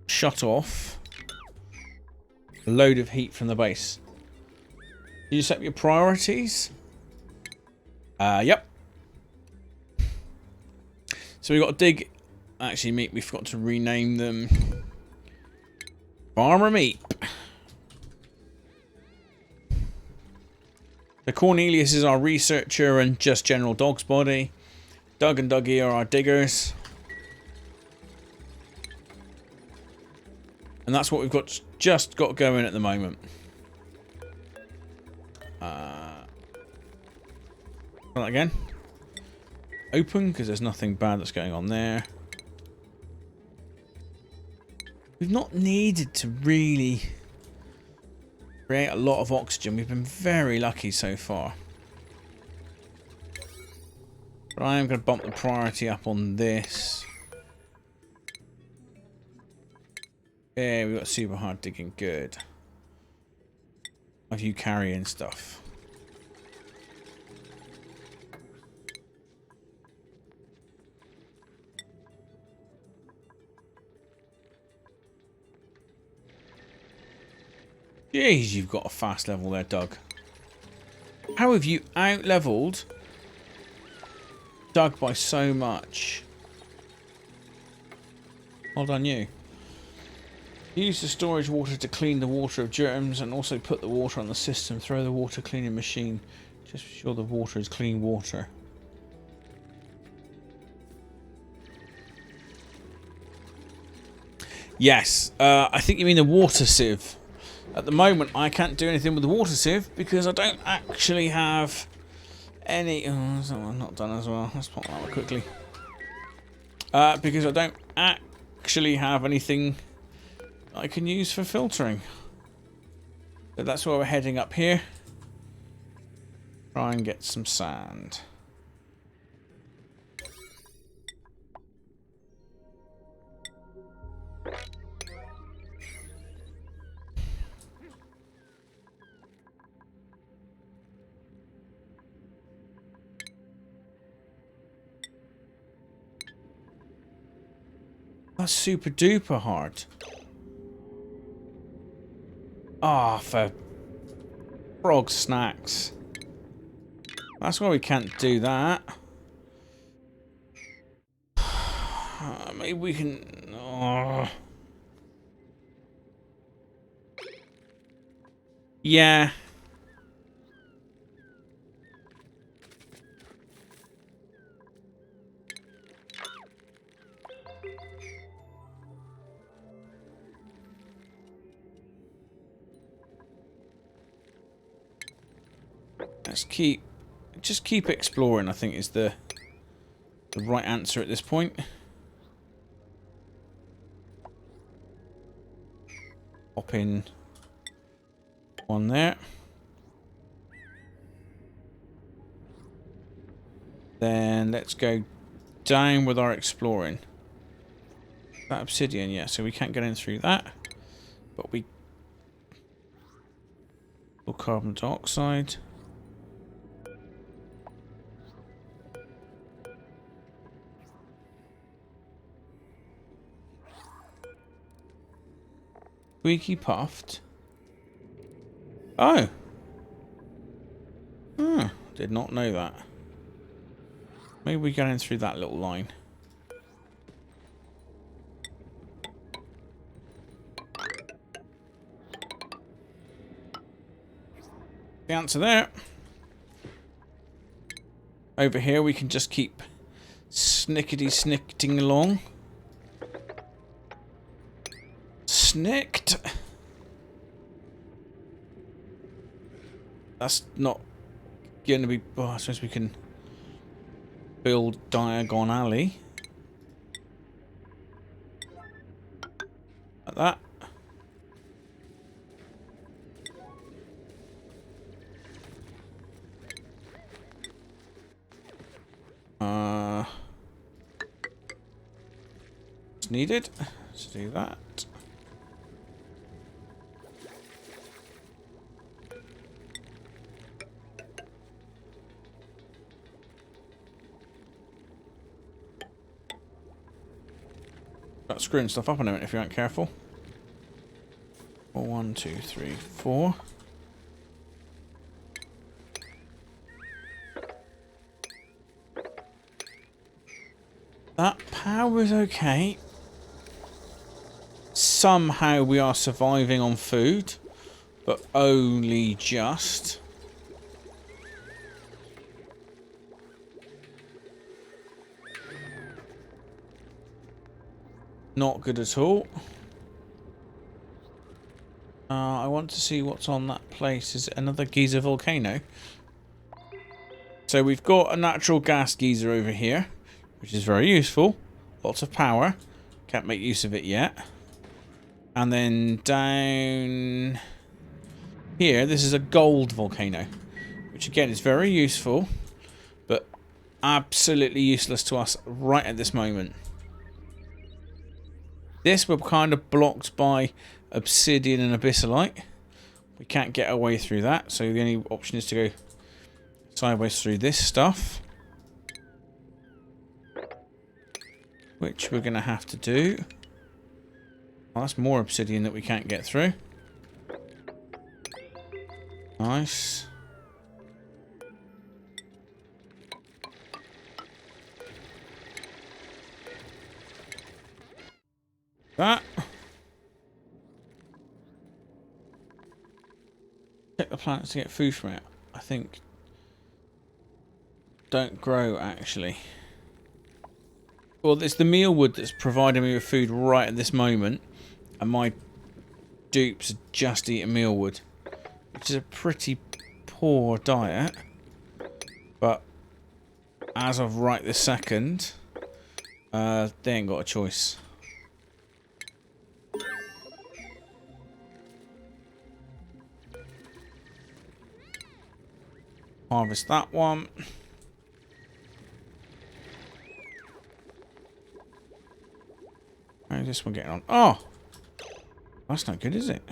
Shut off a load of heat from the base. Did you set your priorities? Yep. So we've got to dig... Actually, meat, we forgot to rename them. Farmer meat. So Cornelius is our researcher and just general dog's body. Doug and Dougie are our diggers. And that's what we've got just got going at the moment. Try that again. Open, because there's nothing bad that's going on there. We've not needed to really create a lot of oxygen. We've been very lucky so far. But I am going to bump the priority up on this. Yeah, we've got super hard digging. Good. Have you carrying stuff? Jeez, you've got a fast level there, Doug. How have you out-leveled Doug by so much? Well done, you. Use the storage water to clean the water of germs and also put the water on the system. Throw the water cleaning machine. Just be sure the water is clean water. Yes, I think you mean the water sieve. At the moment, I can't do anything with the water sieve because I don't actually have any... Oh, that's not done as well. Let's pop that one quickly. Because I don't actually have anything I can use for filtering. So that's where we're heading up here. Try and get some sand. That's super duper hard. Ah, for frog snacks. That's why we can't do that. Maybe we can... Oh. Yeah. Let's just keep exploring, I think is the right answer at this point. Pop in one there. Then let's go down with our exploring. That obsidian, yeah, so we can't get in through that. But we... Or carbon dioxide. Squeaky puffed. Oh. Hmm. Did not know that. Maybe we get in through that little line. The answer there. Over here we can just keep snickety-snicketing along. Snicked. That's not going to be... Oh, I suppose we can build diagonally. Like that. It's needed to do that. Start screwing stuff up in a minute if you aren't careful. 1, 2, 3, 4. That power is okay. Somehow we are surviving on food, but only just. Not good at all. I want to see what's on that place. Is it another geyser volcano? So we've got a natural gas geyser over here, which is very useful. Lots of power. Can't make use of it yet. And then down here, this is a gold volcano, which again is very useful, but absolutely useless to us right at this moment. This we're kind of blocked by obsidian and abyssalite. We can't get our way through that, so the only option is to go sideways through this stuff, which we're going to have to do. Oh, that's more obsidian that we can't get through. Nice. That. plants to get food from it, I think, don't grow actually. Well, it's the mealwood that's providing me with food right at this moment, and my dupes are just eating mealwood, which is a pretty poor diet. But as of right this second, they ain't got a choice. Harvest that one. How's this one getting on? Oh! That's not good, is it?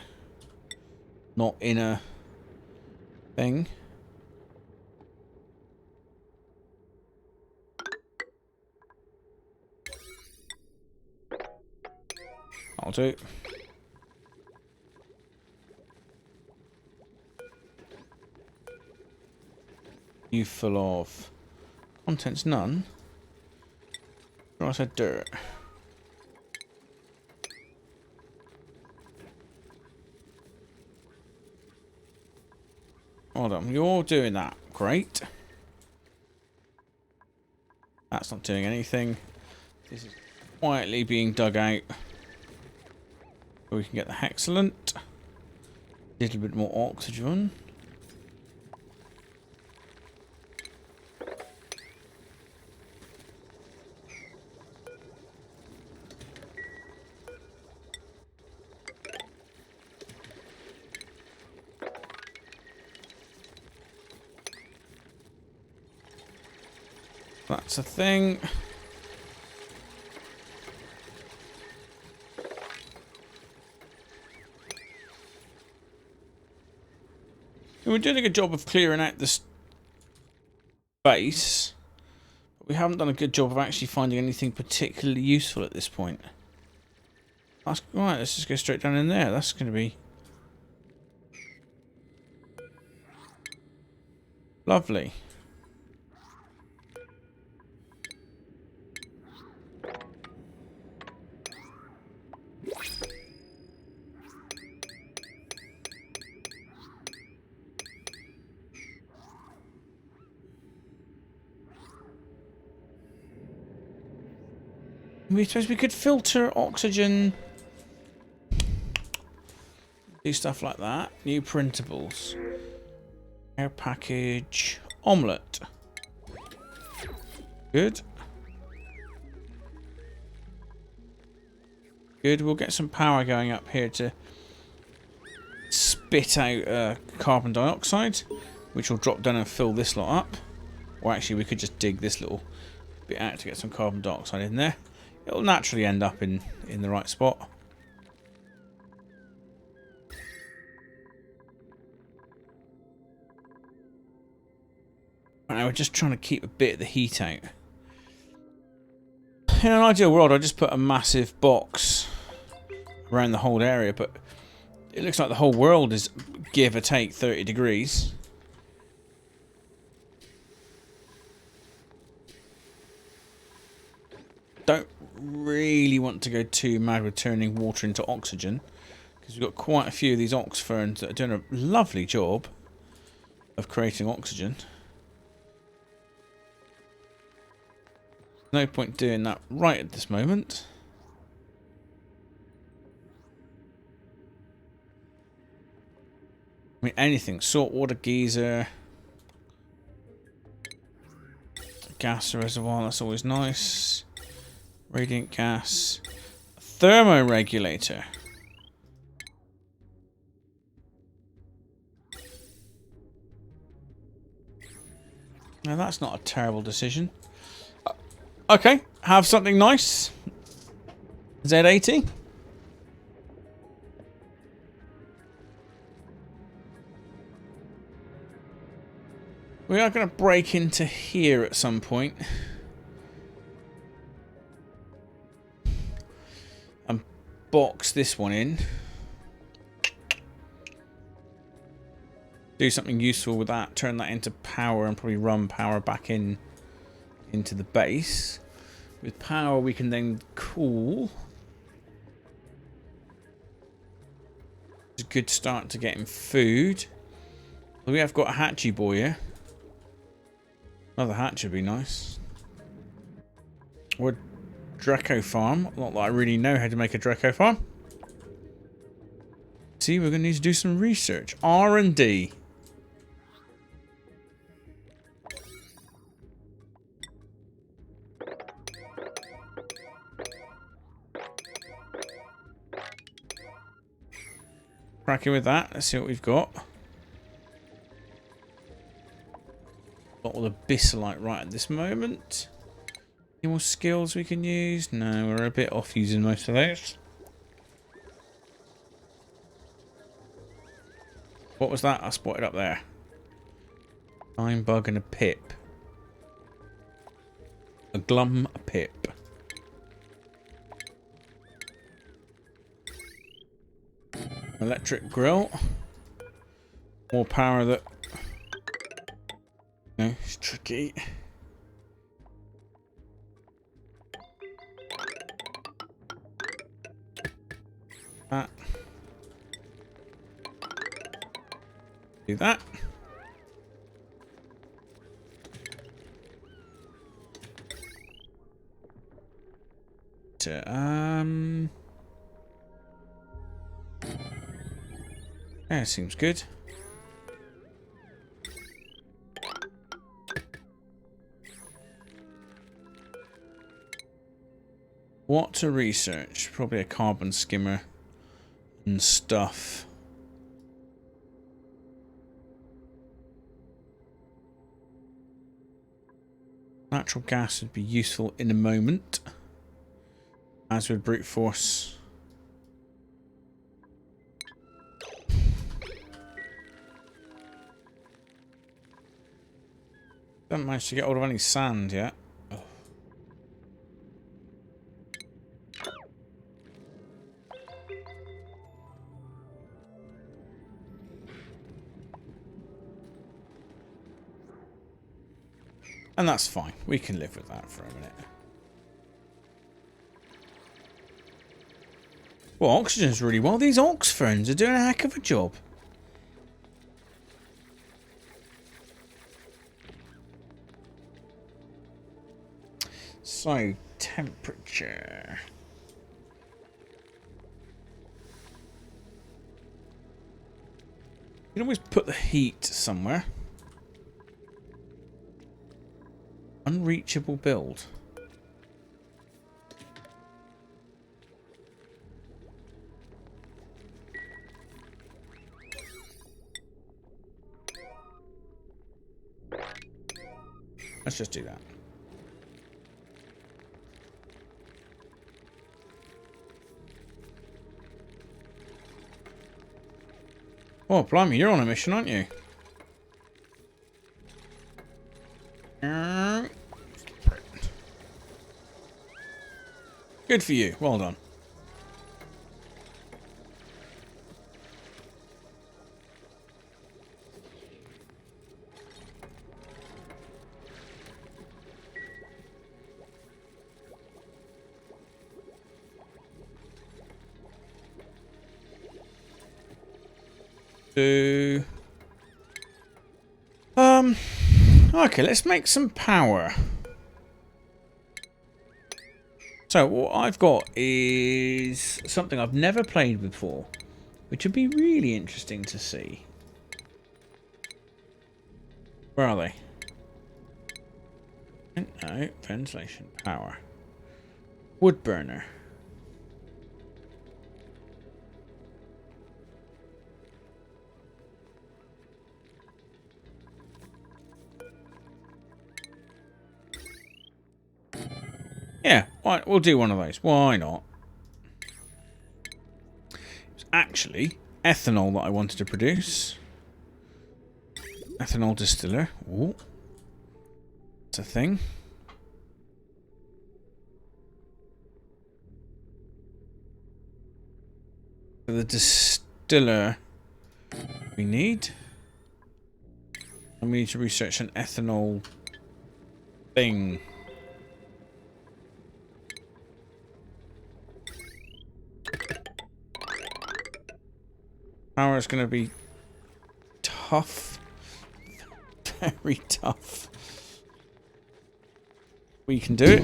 Not in a thing. I'll do it. You full of contents, none. Or I said dirt. Hold on, you're doing that. Great. That's not doing anything. This is quietly being dug out. So we can get the hexalent. A little bit more oxygen. That's a thing. We're doing a good job of clearing out the space, but we haven't done a good job of actually finding anything particularly useful at this point. That's right. Let's just go straight down in there. That's going to be lovely. We suppose we could filter oxygen, do stuff like that. New printables, air package, omelette. Good. Good. We'll get some power going up here to spit out carbon dioxide, which will drop down and fill this lot up. Or actually, we could just dig this little bit out to get some carbon dioxide in there. It'll naturally end up in the right spot. Right, now we're just trying to keep a bit of the heat out. In an ideal world, I'd just put a massive box around the whole area, but it looks like the whole world is give or take 30 degrees. Don't really want to go too mad with turning water into oxygen, because we've got quite a few of these ox ferns that are doing a lovely job of creating oxygen. No point doing that right at this moment. I mean, anything. Saltwater geyser. Gas reservoir, that's always nice. Radiant gas. Thermoregulator. Now that's not a terrible decision. Okay, have something nice. Z80. We are going to break into here at some point. And box this one in. Do something useful with that. Turn that into power and probably run power back in into the base. With power we can then cool. It's a good start to getting food. We have got a hatchy boy here. Another hatch would be nice. Or Draco farm. Not that I really know how to make a Draco farm. See, we're going to need to do some research. R&D. Cracking with that. Let's see what we've got. Got all the Bissolite right at this moment. Any more skills we can use? No, we're a bit off using most of those. What was that I spotted up there? Time bug and a pip. A glum pip. Electric grill. More power that... No, it's tricky. That. Do that. Yeah, seems good. What to research? Probably a carbon skimmer and stuff. Natural gas would be useful in a moment, as would brute force. Haven't managed to get hold of any sand yet. Oh. And that's fine. We can live with that for a minute. Well, oxygen's really well. These ox ferns are doing a heck of a job. So, temperature. You can always put the heat somewhere. Unreachable build. Let's just do that. Oh, blimey, you're on a mission, aren't you? Good for you. Well done. Okay, let's make some power. So what I've got is something I've never played before, which would be really interesting to see. Where are they? No, ventilation power. Wood burner. Yeah, we'll do one of those. Why not? It's actually ethanol that I wanted to produce. Ethanol distiller. Ooh. It's a thing. For the distiller we need. And we need to research an ethanol thing. Power is going to be tough. very tough. We can do it.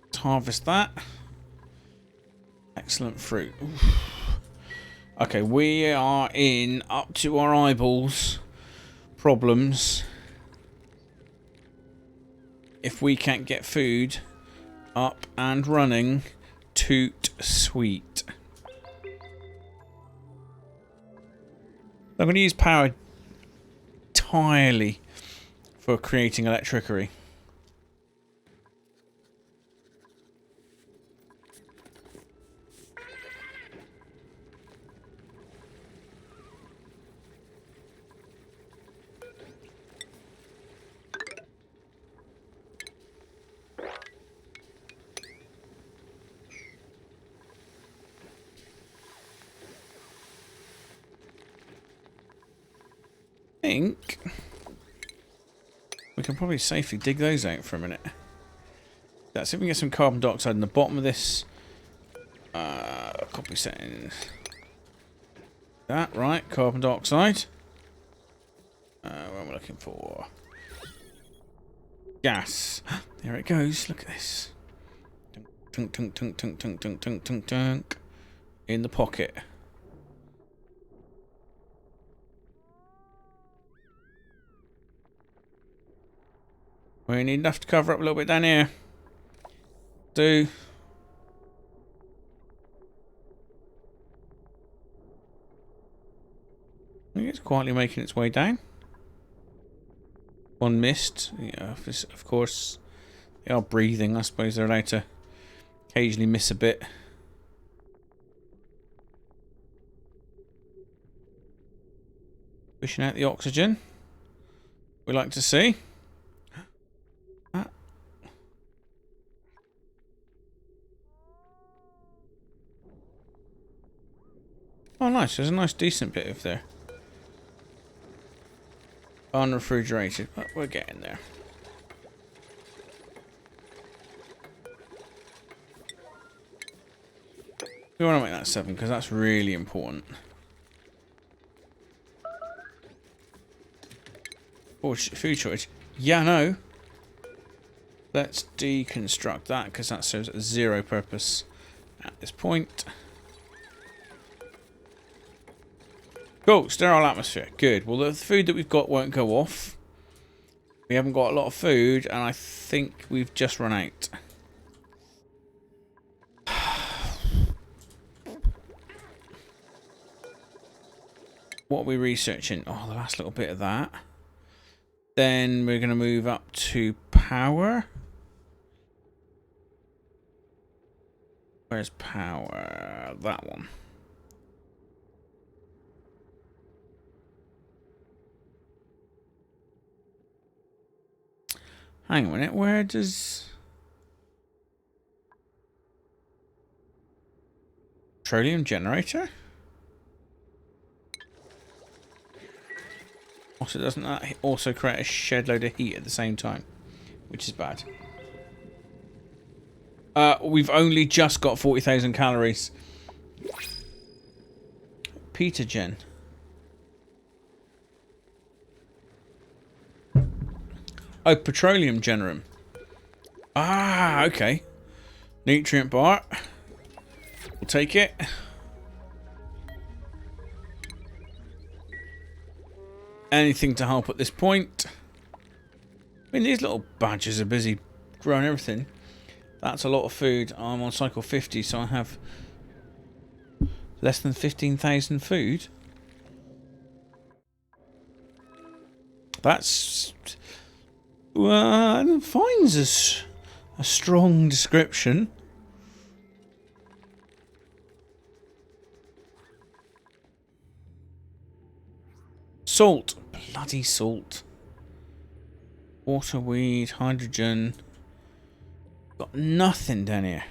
Let's harvest that. Excellent fruit. Oof. Okay, we are in up to our eyeballs problems. If we can't get food up and running, toot sweet. I'm going to use power entirely for creating electricity. I think we can probably safely dig those out for a minute. Let's see if we can get some carbon dioxide in the bottom of this. Copy settings. That, right, carbon dioxide. What am I looking for? Gas. There it goes, look at this. Tunk, tunk, tunk, tunk, tunk, tunk, tunk, tunk, tunk. In the pocket. We need enough to cover up a little bit down here. Do. I think it's quietly making its way down. One missed. Yeah, of course. They are breathing. I suppose they're allowed to occasionally miss a bit. Pushing out the oxygen. We like to see. Oh, nice. There's a nice, decent bit of there. Unrefrigerated. But we're getting there. We want to make that 7 because that's really important. Food shortage. Yeah, no. Let's deconstruct that because that serves zero purpose at this point. Cool, sterile atmosphere. Good. Well, the food that we've got won't go off. We haven't got a lot of food, and I think we've just run out. What are we researching? Oh, the last little bit of that. Then we're going to move up to power. Where's power? That one. Hang on a minute, where does... Petroleum generator? Also, doesn't that also create a shed load of heat at the same time? Which is bad. We've only just got 40,000 calories. Petagen. Oh, petroleum generum. Ah, okay. Nutrient bar. We'll take it. Anything to help at this point. I mean, these little badgers are busy growing everything. That's a lot of food. I'm on cycle 50, so I have less than 15,000 food. That's... Well, finds a strong description. Salt. Bloody salt. Waterweed, hydrogen. Got nothing down here.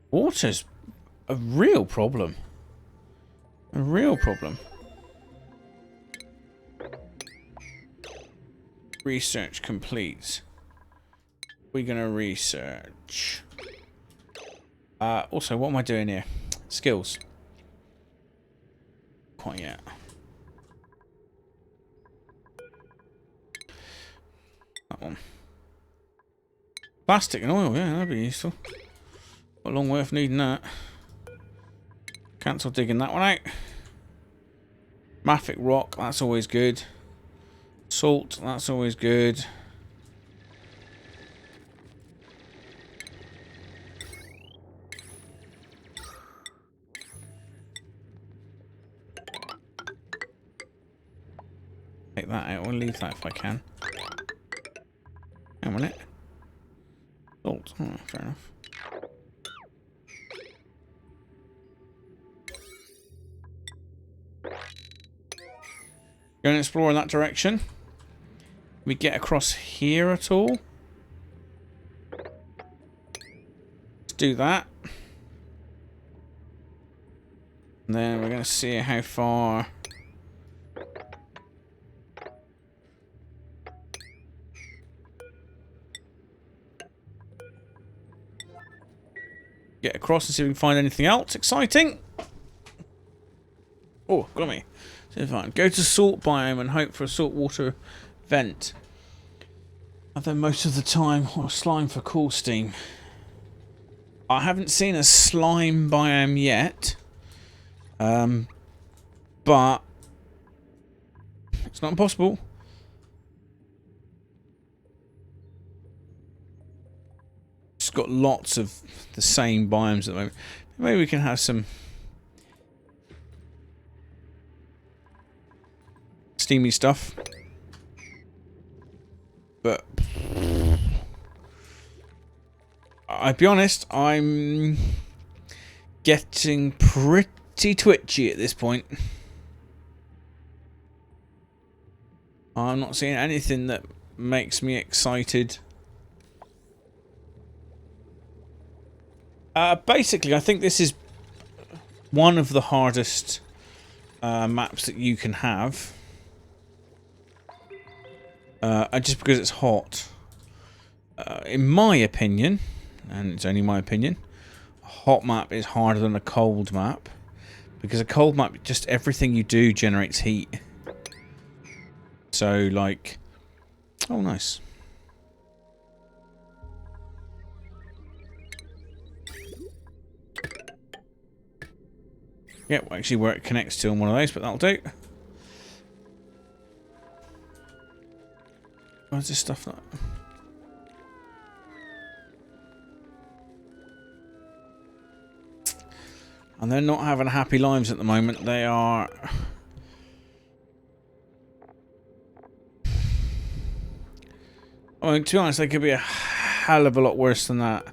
Water's a real problem. A real problem. Research complete. We're going to research. Also, what am I doing here? Skills. Quite yet. That one. Plastic and oil, yeah, that'd be useful. Got a long way of needing that. Cancel digging that one out. Mafic rock, that's always good. Salt, that's always good. Take that out, I'll leave that if I can. Hang on a minute. Salt, oh, fair enough. Go and explore in that direction. Can we get across here at all? Let's do that. And then we're going to see how far... Get across and see if we can find anything else exciting. Oh, got me. So fine. Go to salt biome and hope for a saltwater vent. Although most of the time, or slime for cool steam. I haven't seen a slime biome yet. But it's not impossible. It's got lots of the same biomes at the moment. Maybe we can have some steamy stuff. But I'll be honest, I'm getting pretty twitchy at this point. I'm not seeing anything that makes me excited. Basically, I think this is one of the hardest maps that you can have. Just because it's hot. In my opinion, and it's only my opinion, a hot map is harder than a cold map. Because a cold map, just everything you do generates heat. So, like... Oh, nice. Yeah, well, actually where it connects to on one of those, but that'll do. Where's this stuff like? And they're not having happy lives at the moment. They are... I mean, to be honest, they could be a hell of a lot worse than that.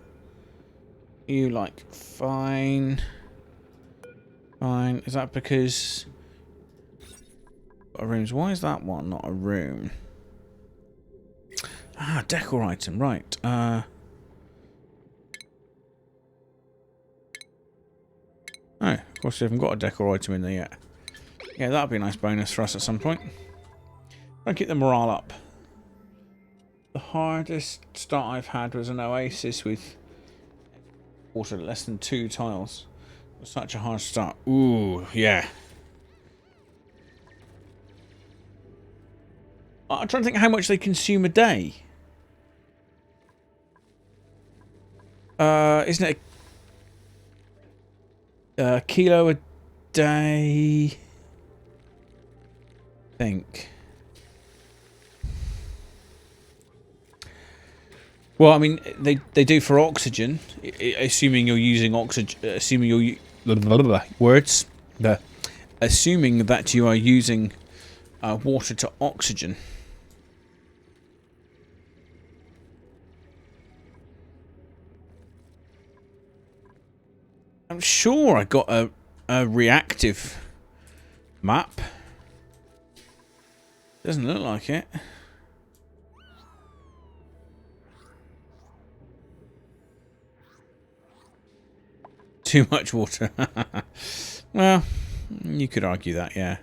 You like, fine. Fine. Is that because... rooms? Why is that one not a room? Ah, decor item, right. Oh, of course we haven't got a decor item in there yet. Yeah, that'll be a nice bonus for us at some point. Try and keep the morale up. The hardest start I've had was an oasis with water less than 2 tiles. It was such a hard start. Ooh, yeah. I'm trying to think how much they consume a day. Isn't it a kilo a day? I think. Well, I mean, they do for oxygen, assuming you're using oxygen. Assuming you're words. Assuming that you are using water to oxygen. I'm sure I got a reactive map. Doesn't look like it. Too much water. Well, you could argue that, yeah.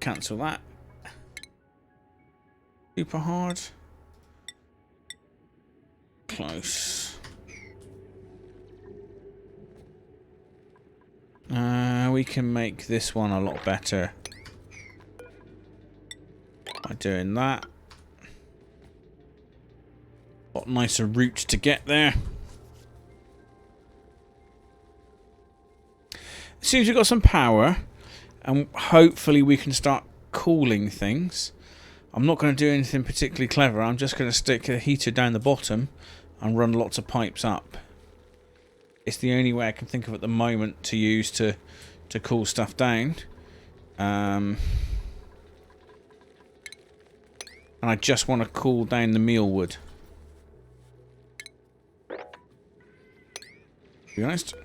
cancel that. Super hard. Close. We can make this one a lot better by doing that. A lot nicer route to get there. As soon as we've got some power, and hopefully we can start cooling things. I'm not going to do anything particularly clever. I'm just going to stick a heater down the bottom and run lots of pipes up. It's the only way I can think of at the moment to use to cool stuff down. And I just want to cool down the mealwood. To be honest.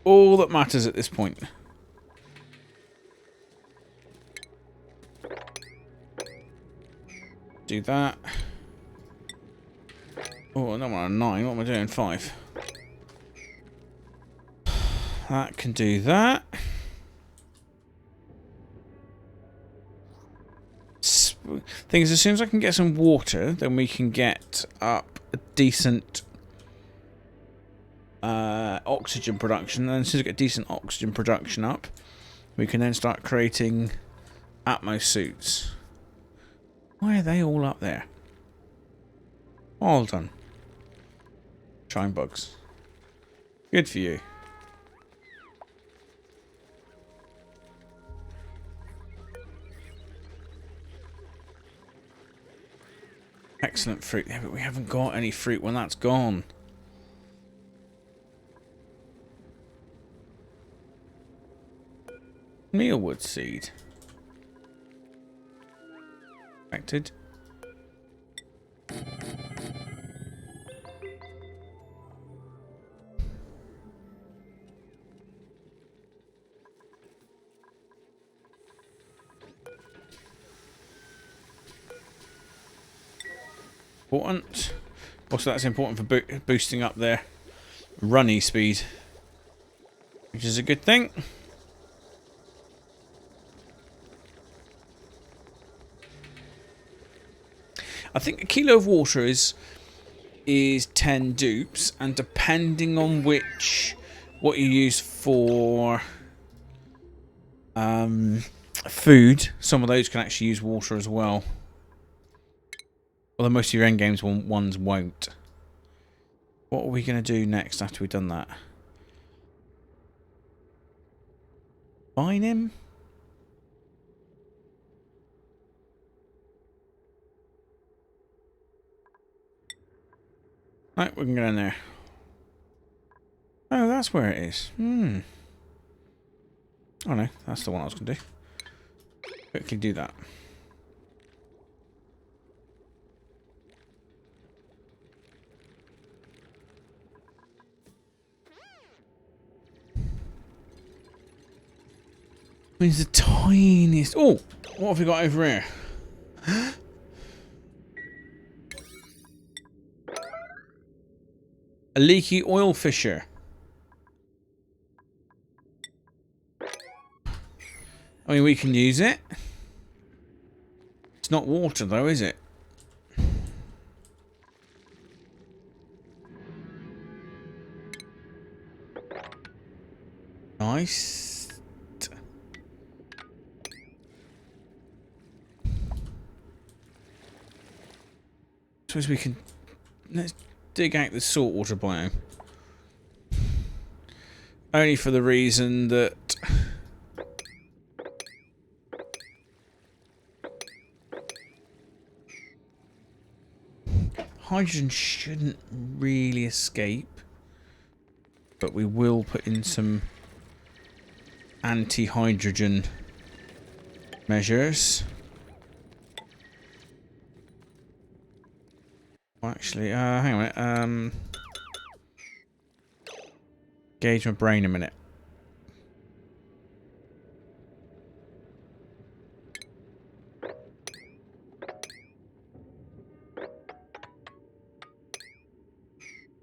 All that matters at this point. Do that. Oh, I don't want a 9. What am I doing? 5. That can do that. Thing is, as soon as I can get some water, then we can get up a decent oxygen production. And as soon as we get decent oxygen production up, we can then start creating Atmos suits. Why are they all up there? All done. Trying bugs. Good for you. Excellent fruit. Yeah, but we haven't got any fruit when that's gone. Mealwood seed. Affected. Important. Also, that's important for boosting up their runny speed, which is a good thing. I think a kilo of water is 10 dupes, and depending on what you use for food, some of those can actually use water as well. Although most of your end games ones won't. What are we going to do next after we've done that? Mine him? Right, we can go in there. Oh, that's where it is. Oh no, that's the one I was going to do. Quickly do that. It's the tiniest. Oh, what have we got over here? A leaky oil fissure. I mean, we can use it. It's not water, though, is it? Nice. Suppose we can. Let's dig out the saltwater biome. Only for the reason that hydrogen shouldn't really escape, but we will put in some anti-hydrogen measures. Actually, hang on a minute. Gauge my brain a minute.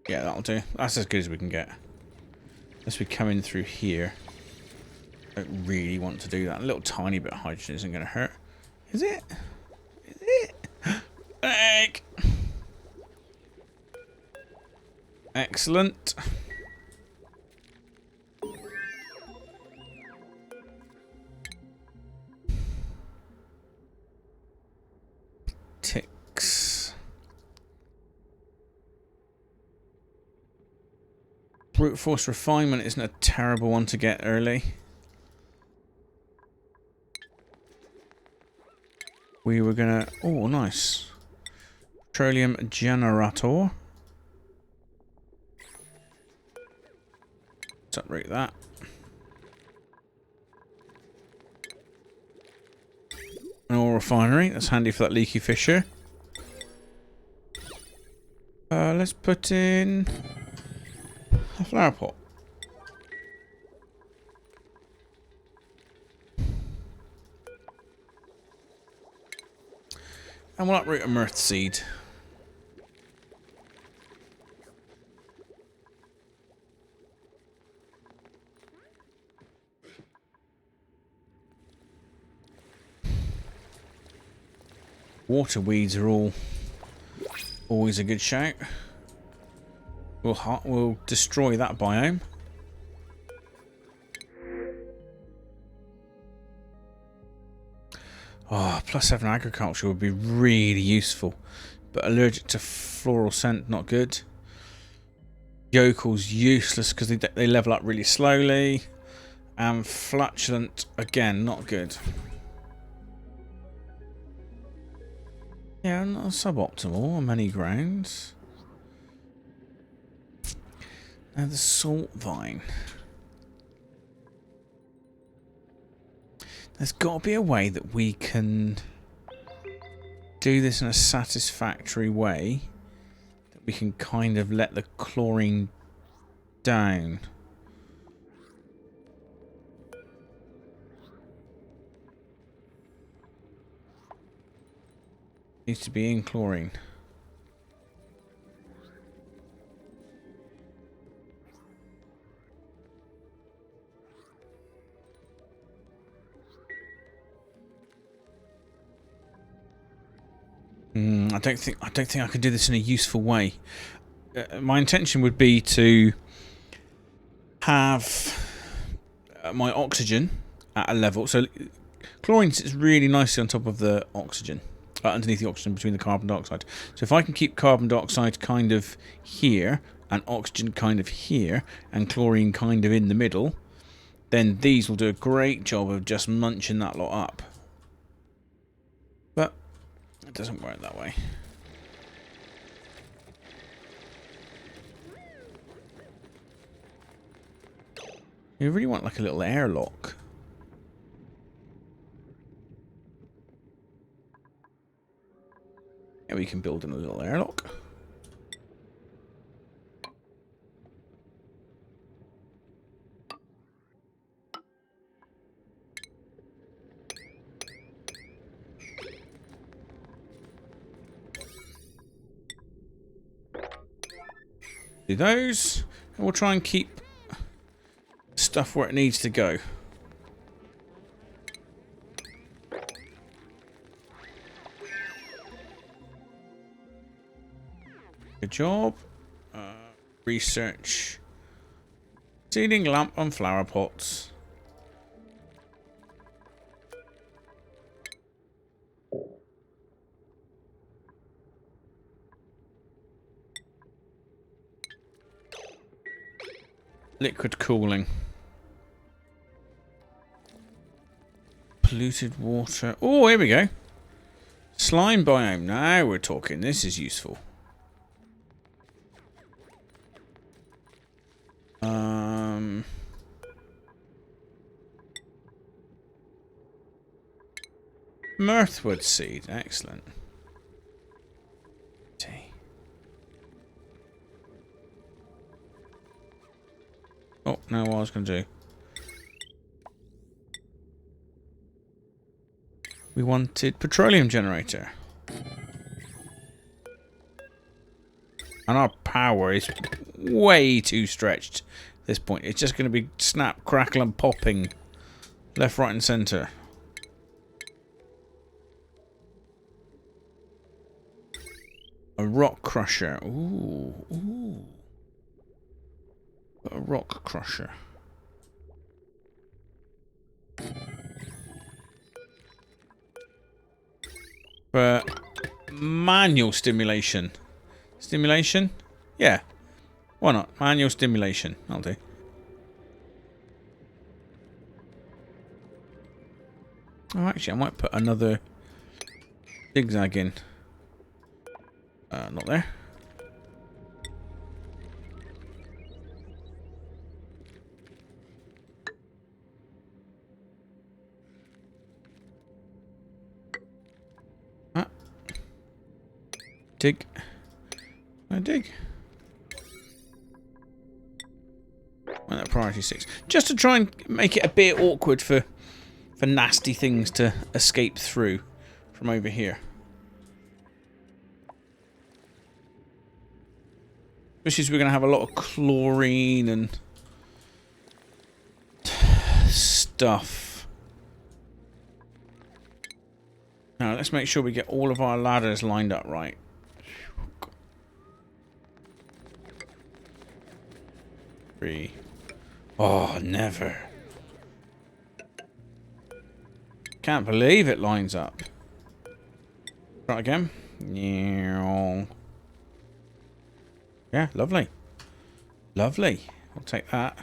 Yeah, that'll do. That's as good as we can get. Unless we come in through here. Don't really want to do that. A little tiny bit of hydrogen isn't going to hurt. Is it? Is it? Egg! Excellent. Ticks. Brute force refinement isn't a terrible one to get early. We were gonna... Oh, nice. Petroleum generator. Let's uproot that. An oil refinery. That's handy for that leaky fissure. Let's put in a flower pot. And we'll uproot a mirth seed. Water weeds are always a good shout. We'll destroy that biome. Oh, +7 agriculture would be really useful. But allergic to floral scent, not good. Yokel's useless because they level up really slowly. And flatulent, again, not good. Yeah, not suboptimal on many grounds. Now the salt vine. There's got to be a way that we can do this in a satisfactory way. That we can kind of let the chlorine down. Needs to be in chlorine. I don't think I could do this in a useful way. My intention would be to have my oxygen at a level. So chlorine sits really nicely on top of the oxygen, underneath the oxygen between the carbon dioxide. So if I can keep carbon dioxide kind of here and oxygen kind of here and chlorine kind of in the middle, then these will do a great job of just munching that lot up. But it doesn't work that way. You really want like a little airlock. Yeah, we can build in a little airlock. Do those, and we'll try and keep stuff where it needs to go. Good job. Research. Seeding lamp on flower pots. Liquid cooling. Polluted water. Oh, here we go. Slime biome. Now we're talking. This is useful. Mirthwood seed. Excellent. Oh, now what I was going to do. We wanted petroleum generator. And our power is way too stretched at this point. It's just going to be snap, crackle and popping Left, right, and centre. A rock crusher. Ooh, ooh. Got a rock crusher. For manual stimulation. Stimulation? Yeah. Why not? Manual stimulation. I'll do. Oh, actually, I might put another zigzag in. Not there. Ah. Dig. I dig. Well, that priority 6. Just to try and make it a bit awkward for nasty things to escape through from over here. Especially as we're going to have a lot of chlorine and stuff. Now, let's make sure we get all of our ladders lined up right. Three. Oh, never. Can't believe it lines up. Try again. Yeah, lovely. Lovely. I'll take that.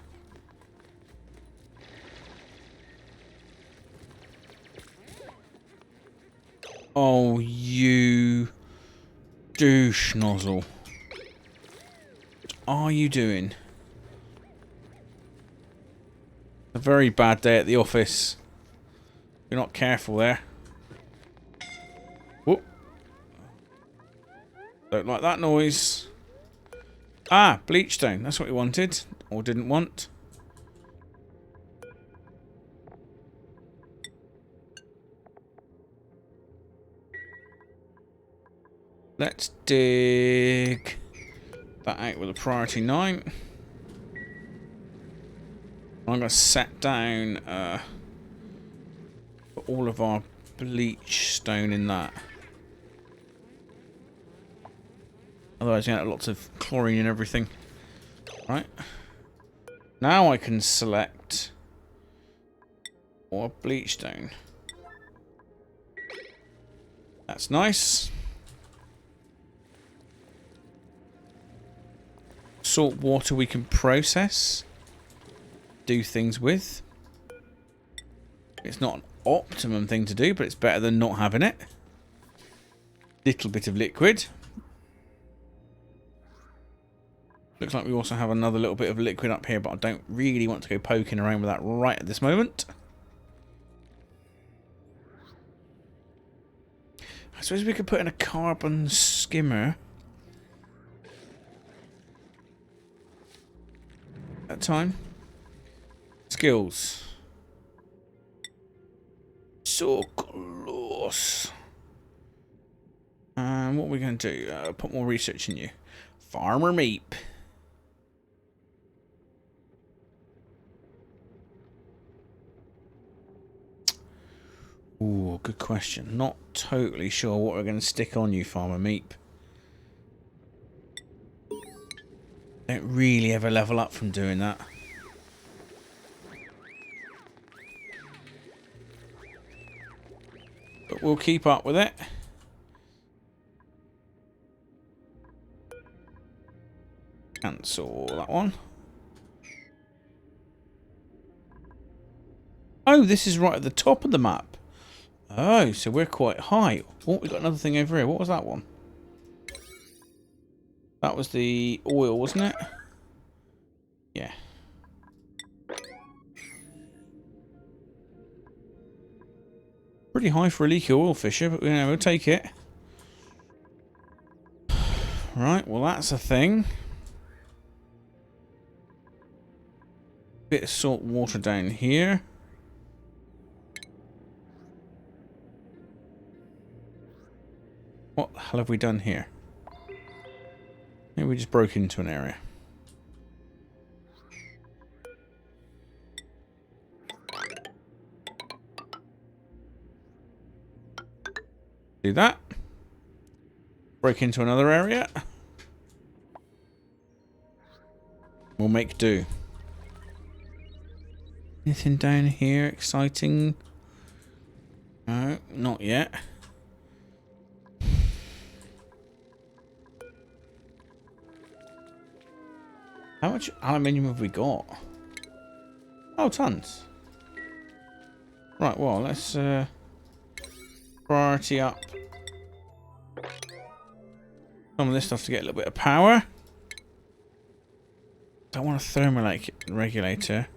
Oh, you douche nozzle. What are you doing? A very bad day at the office. You're not careful there. Whoop. Don't like that noise. Ah, bleach stone. That's what we wanted. Or didn't want. Let's dig that out with a priority 9. I'm going to set down all of our bleach stone in that. Otherwise, you get lots of chlorine and everything. Right. Now I can select more bleach stone. That's nice. Salt water we can process. Do things with. It's not an optimum thing to do, but it's better than not having it. Little bit of liquid. Looks like we also have another little bit of liquid up here, but I don't really want to go poking around with that right at this moment. I suppose we could put in a carbon skimmer. That time. Skills. So close. And what are we going to do? Put more research in you. Farmer Meep. Ooh, good question. Not totally sure what we're going to stick on you, Farmer Meep. Don't really ever level up from doing that. But we'll keep up with it. Cancel that one. Oh, this is right at the top of the map. Oh, so we're quite high. Oh, we've got another thing over here. What was that one? That was the oil, wasn't it? Yeah. Pretty high for a leaky oil fisher, but we'll take it. Right, well that's a thing. Bit of salt water down here. What the hell have we done here? Maybe we just broke into an area. Do that. Break into another area. We'll make do. Anything down here exciting? No, not yet. How much aluminium have we got? Oh, tons. Right, well, let's priority up some of this stuff to get a little bit of power. Don't want a thermoregulator.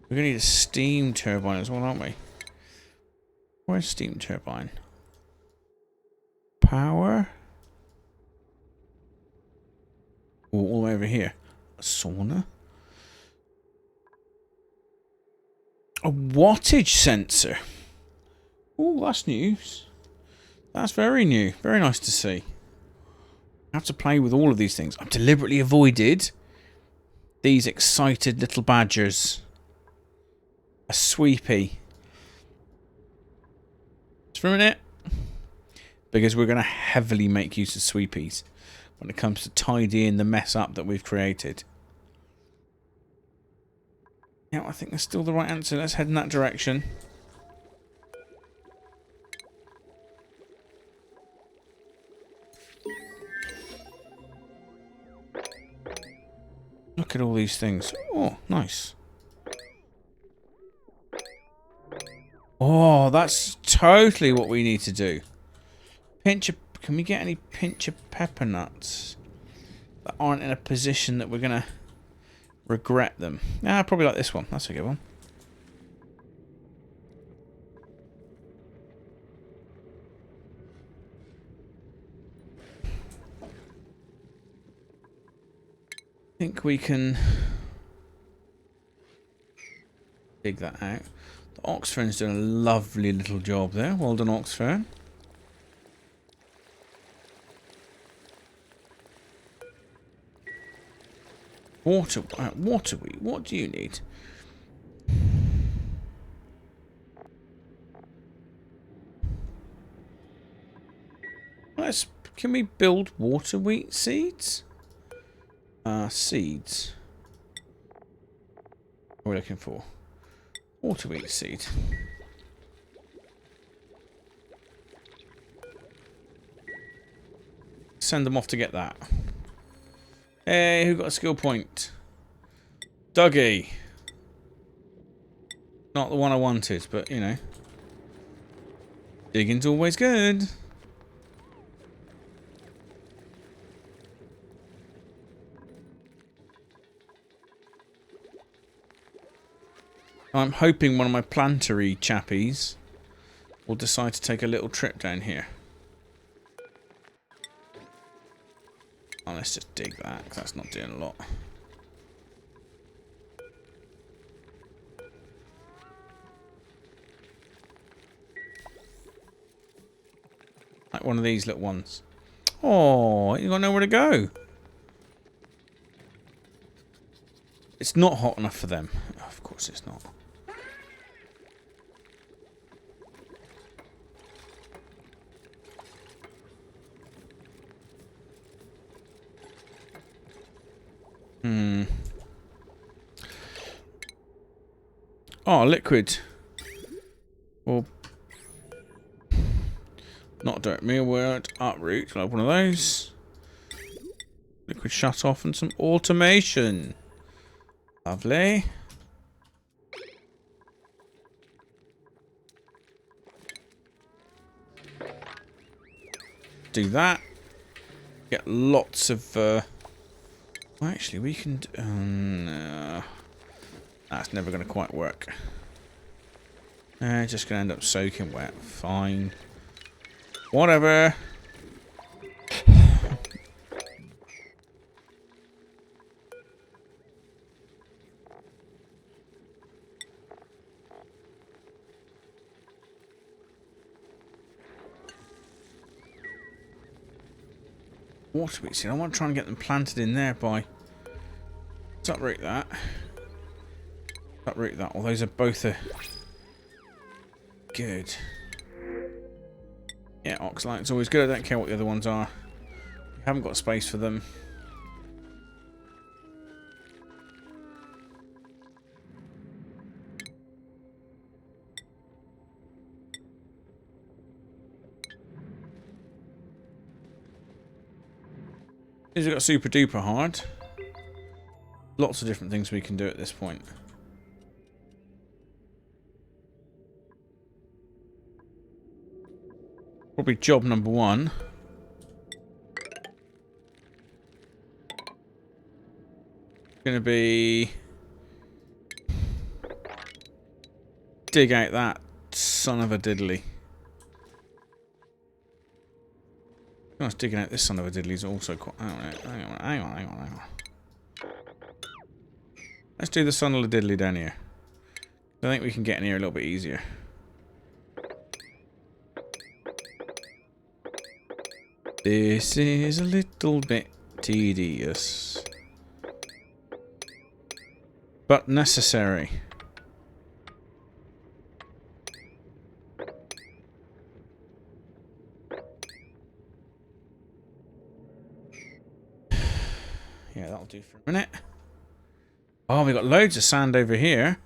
We're going to need a steam turbine as well, aren't we? Where's steam turbine? Power? Oh, all the way over here. A sauna? A wattage sensor. Oh, that's news. That's very new. Very nice to see. I have to play with all of these things. I've deliberately avoided these excited little badgers. A sweepy. Just for a minute. Because we're going to heavily make use of sweepies when it comes to tidying the mess up that we've created. Yeah, I think that's still the right answer. Let's head in that direction. Look at all these things. Oh, nice. Oh, that's totally what we need to do. Can we get any pinch of pepper nuts that aren't in a position that we're going to regret them? Ah, probably like this one. That's a good one. I think we can dig that out. The Oxfern's doing a lovely little job there. Well done, Oxfern. Water wheat. What do you need? Can we build water wheat seeds? Seeds. What are we looking for? Water wheat seed. Send them off to get that. Hey, who got a skill point? Dougie. Not the one I wanted, but you know. Digging's always good. I'm hoping one of my plantery chappies will decide to take a little trip down here. Oh, let's just dig that, because that's not doing a lot. Like one of these little ones. Oh, you got nowhere to go. It's not hot enough for them. Oh, of course it's not. Oh, liquid. Or not direct mealworm, uproot. I'll have one of those. Liquid shut off and some automation. Lovely. Do that. Get lots of. Well, actually, we can. No. That's never going to quite work. Just going to end up soaking wet. Fine. Whatever. Water wheat seed. I want to try and get them planted in there by. Let's uproot that. Uproot that. Well, those are both good. Yeah, oxalite's always good. I don't care what the other ones are. We haven't got space for them. These have got super duper hard. Lots of different things we can do at this point. Probably job number one. Gonna be dig out that son of a diddly. I was digging out this son of a diddly is also quite. Hang on. Let's do the son of a diddly down here. I think we can get in here a little bit easier. This is a little bit tedious, but necessary. Yeah, that'll do for a minute. Oh, we got loads of sand over here.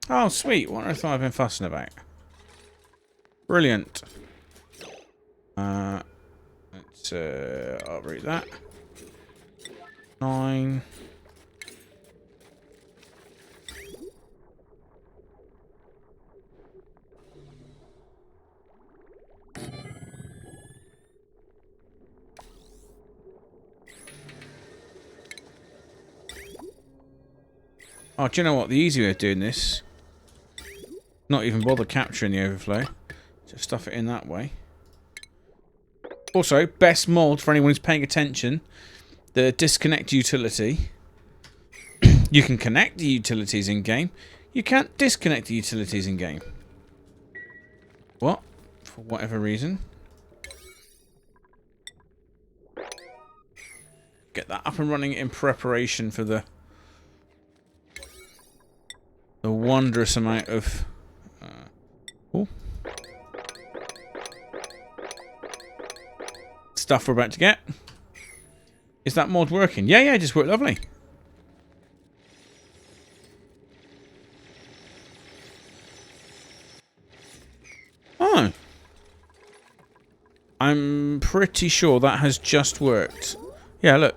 Oh, sweet. What on earth have I been fussing about? Brilliant. Let's uproot that. 9. Oh, do you know what? The easy way of doing this, not even bother capturing the overflow. Just stuff it in that way. Also, best mod for anyone who's paying attention, the disconnect utility. You can connect the utilities in-game. You can't disconnect the utilities in-game. What? For whatever reason. Get that up and running in preparation for the wondrous amount of stuff we're about to get. Is that mod working? Yeah, it just worked lovely. Oh. I'm pretty sure that has just worked. Yeah, look.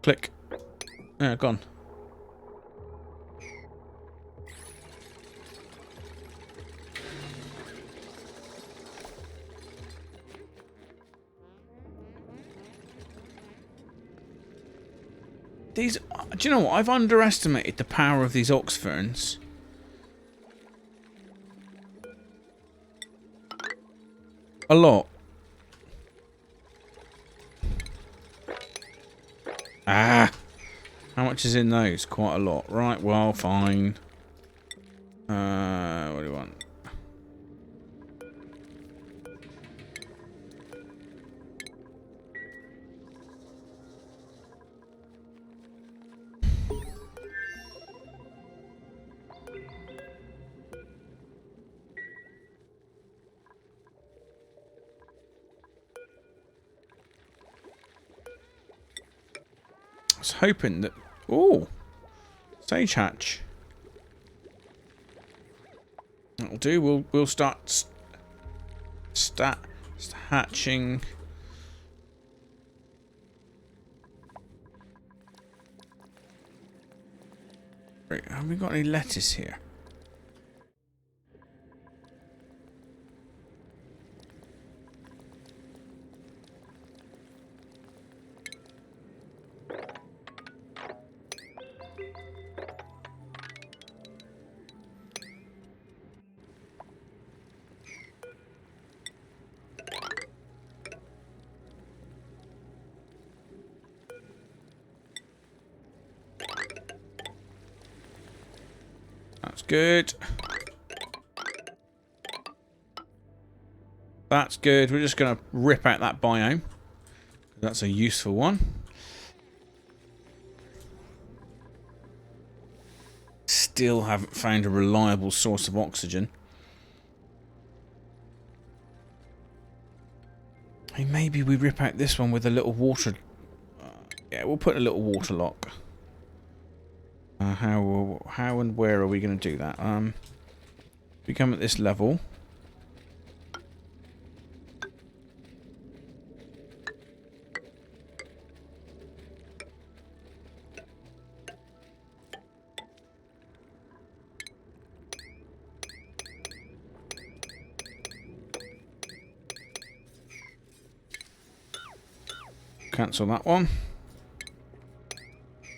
Click. Yeah, gone. These, do you know what? I've underestimated the power of these ox ferns. A lot. Ah! How much is in those? Quite a lot. Right, well, fine. What do you want? I was hoping that... Ooh! Sage hatch. That'll do. We'll start... hatching... Right, have we got any lettuce here? That's good. That's good. We're just going to rip out that biome. That's a useful one. Still haven't found a reliable source of oxygen. Maybe we rip out this one with a little water... yeah, we'll put a little water lock. How and where are we going to do that? We come at this level. Cancel that one.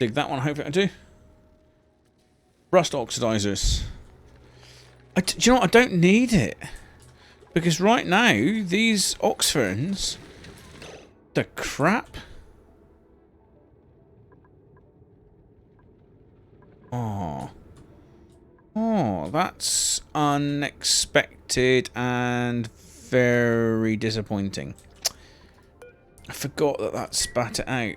Dig that one, hopefully I do. Rust oxidizers. Do you know what? I don't need it. Because right now, these oxferns, the crap. Oh. Oh, that's unexpected and very disappointing. I forgot that that spat it out.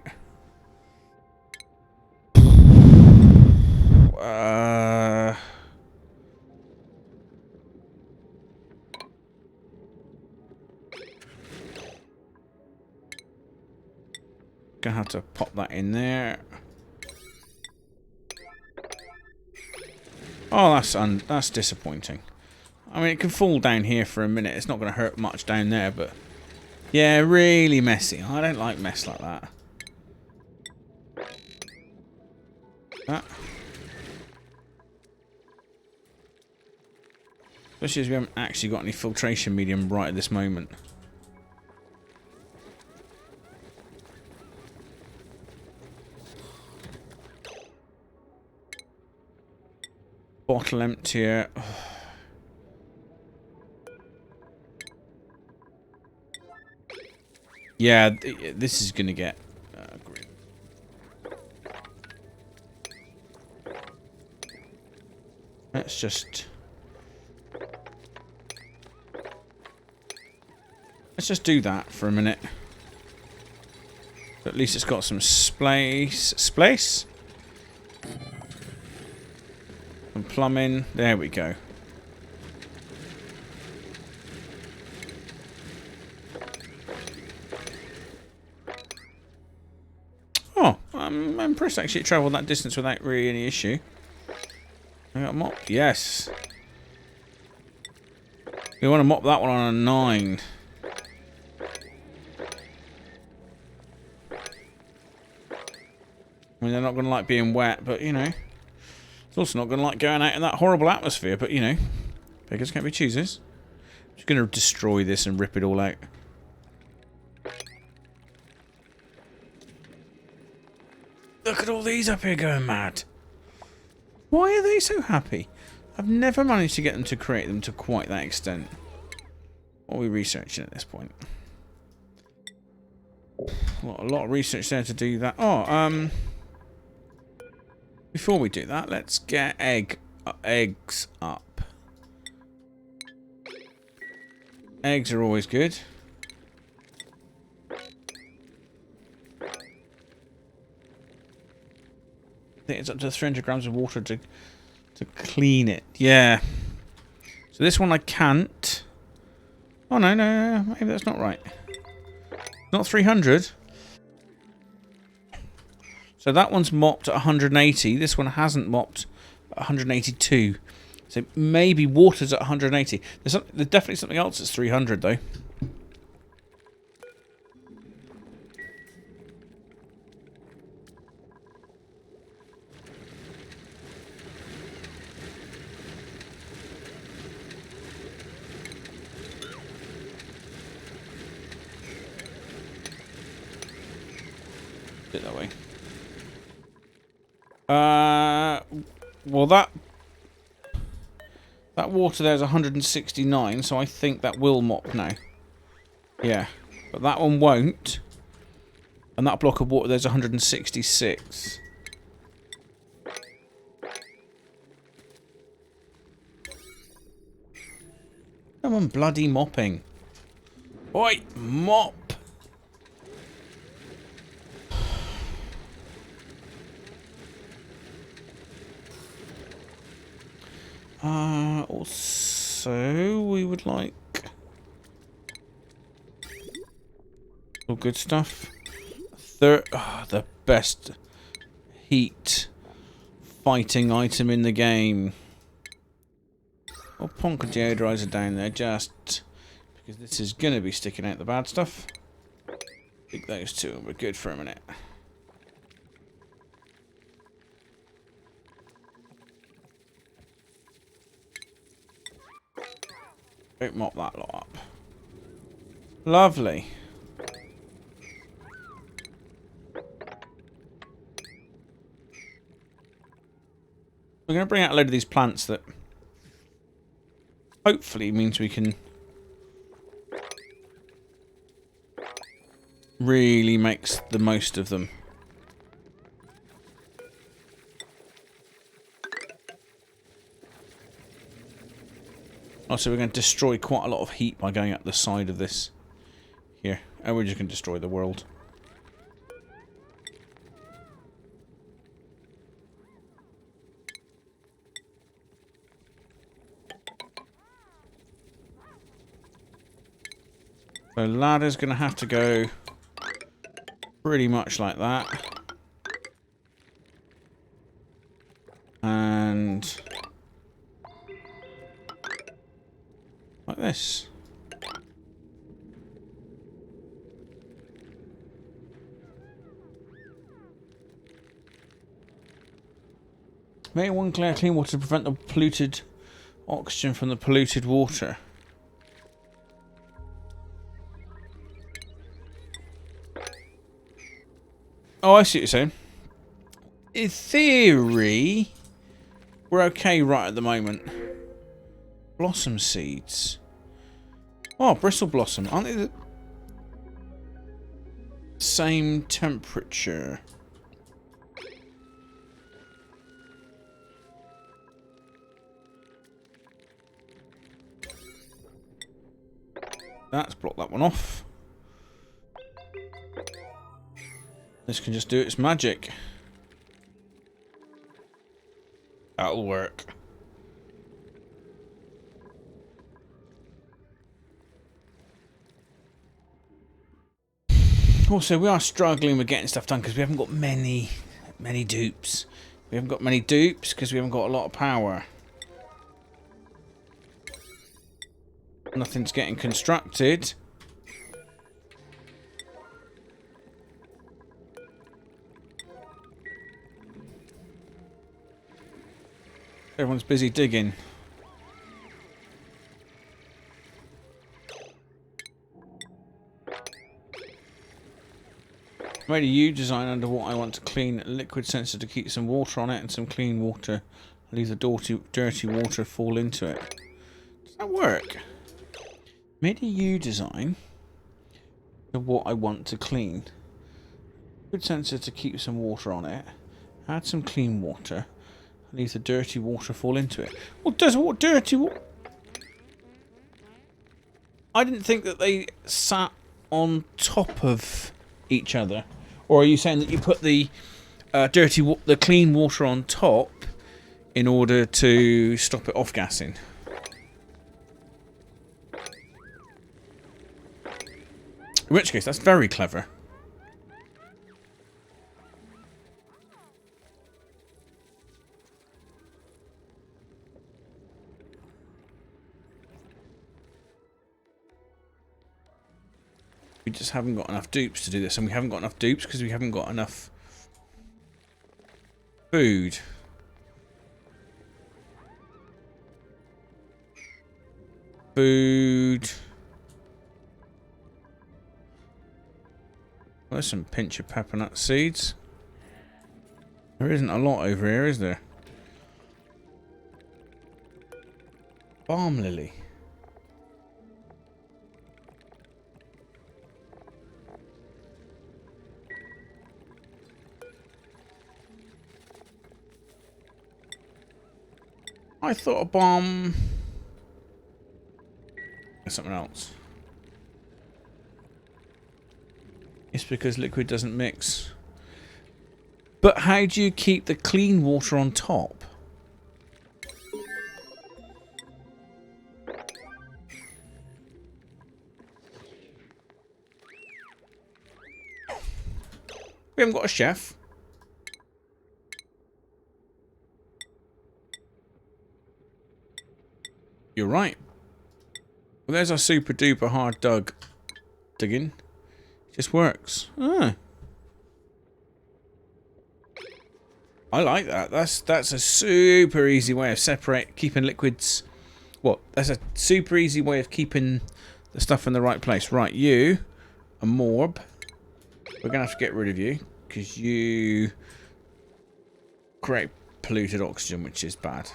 Gonna have to pop that in there. Oh, that's disappointing. I mean, it can fall down here for a minute. It's not going to hurt much down there, but yeah, really messy. I don't like mess like that. Especially as we haven't actually got any filtration medium right at this moment. Bottle emptier. Yeah, this is going to get grim. Let's just do that for a minute. At least it's got some space. Some plumbing. There we go. Oh, I'm impressed actually it travelled that distance without really any issue. I got a mop? Yes. We want to mop that one on a 9. I mean, they're not going to like being wet, but, you know. It's also not going to like going out in that horrible atmosphere, but, you know. Beggars can't be choosers. I'm just going to destroy this and rip it all out. Look at all these up here going mad. Why are they so happy? I've never managed to get them to create them to quite that extent. What are we researching at this point? Well, a lot of research there to do that. Oh, before we do that, let's get eggs up. Eggs are always good. I think it's up to 300 grams of water to clean it. Yeah. So this one I can't. Oh, no. Maybe that's not right. Not 300. So that one's mopped at 180. This one hasn't mopped at 182. So maybe water's at 180. There's definitely something else that's 300, though. That way. Well, that water there is 169, so I think that will mop now. Yeah, but that one won't. And that block of water there's 166. Come on, bloody mopping. Oi, mop! Also, we would like... All good stuff. The best heat fighting item in the game. I'll plonk a deodorizer down there just because this is going to be sticking out the bad stuff. Pick those two and we're good for a minute. Don't mop that lot up. Lovely. We're going to bring out a load of these plants that hopefully means we can really make the most of them. Also, we're going to destroy quite a lot of heat by going up the side of this here. And we're just going to destroy the world. So ladder's going to have to go pretty much like that. And like this. Make one clean water to prevent the polluted oxygen from the polluted water. Oh, I see what you're saying. In theory, we're okay right at the moment. Blossom seeds. Oh, bristle blossom. Aren't they the same temperature? Let's block that one off. This can just do its magic. That'll work. Also, we are struggling with getting stuff done because we haven't got many dupes. We haven't got many dupes because we haven't got a lot of power. Nothing's getting constructed. Everyone's busy digging. I made a U design under what I want to clean liquid sensor to keep some water on it and some clean water. Leave the dirty water fall into it. Does that work? Made a U design of what I want to clean. Liquid sensor to keep some water on it. Add some clean water. Leave the dirty water fall into it. What does what dirty water? I didn't think that they sat on top of each other. Or are you saying that you put the the clean water on top in order to stop it off-gassing? In which case, that's very clever. We just haven't got enough dupes to do this, and we haven't got enough dupes because we haven't got enough food. Food. Well, there's some pinch of peppermint seeds. There isn't a lot over here, is there? Balm lily. I thought a bomb. There's something else. It's because liquid doesn't mix. But how do you keep the clean water on top? We haven't got a chef. You're right. Well, there's our super duper hard digging. Just works. Ah. I like that. That's a super easy way of keeping liquids. What? That's a super easy way of keeping the stuff in the right place. Right, you, a morb. We're gonna have to get rid of you because you create polluted oxygen, which is bad.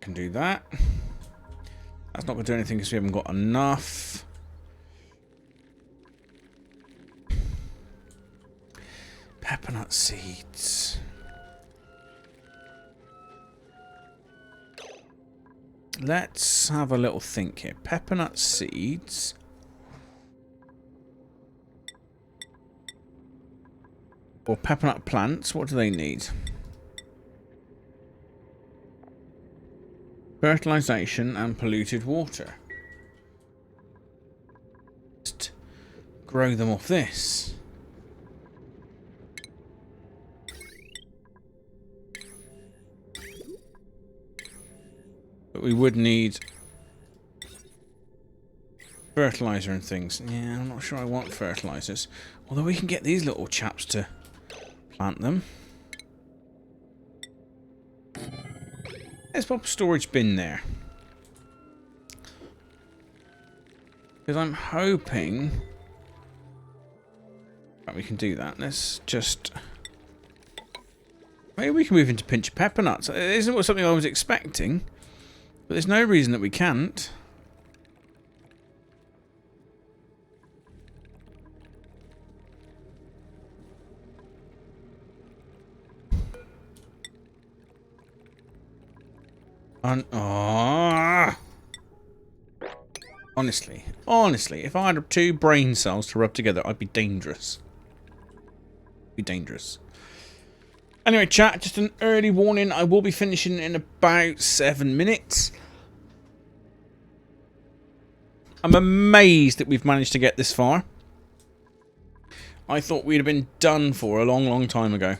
Can do that. That's not going to do anything because we haven't got enough. Peppermint seeds. Let's have a little think here. Peppermint seeds. Or peppermint plants. What do they need? Fertilization and polluted water. Just grow them off this. But we would need fertilizer and things. Yeah, I'm not sure I want fertilizers. Although we can get these little chaps to plant them. Let's pop a storage bin there. Because I'm hoping that we can do that. Let's just... Maybe we can move into pinch of pepper nuts. It isn't something I was expecting. But there's no reason that we can't. Honestly, if I had 2 brain cells to rub together, I'd be dangerous. Be dangerous. Anyway, chat, just an early warning. I will be finishing in about 7 minutes. I'm amazed that we've managed to get this far. I thought we'd have been done for a long, long time ago.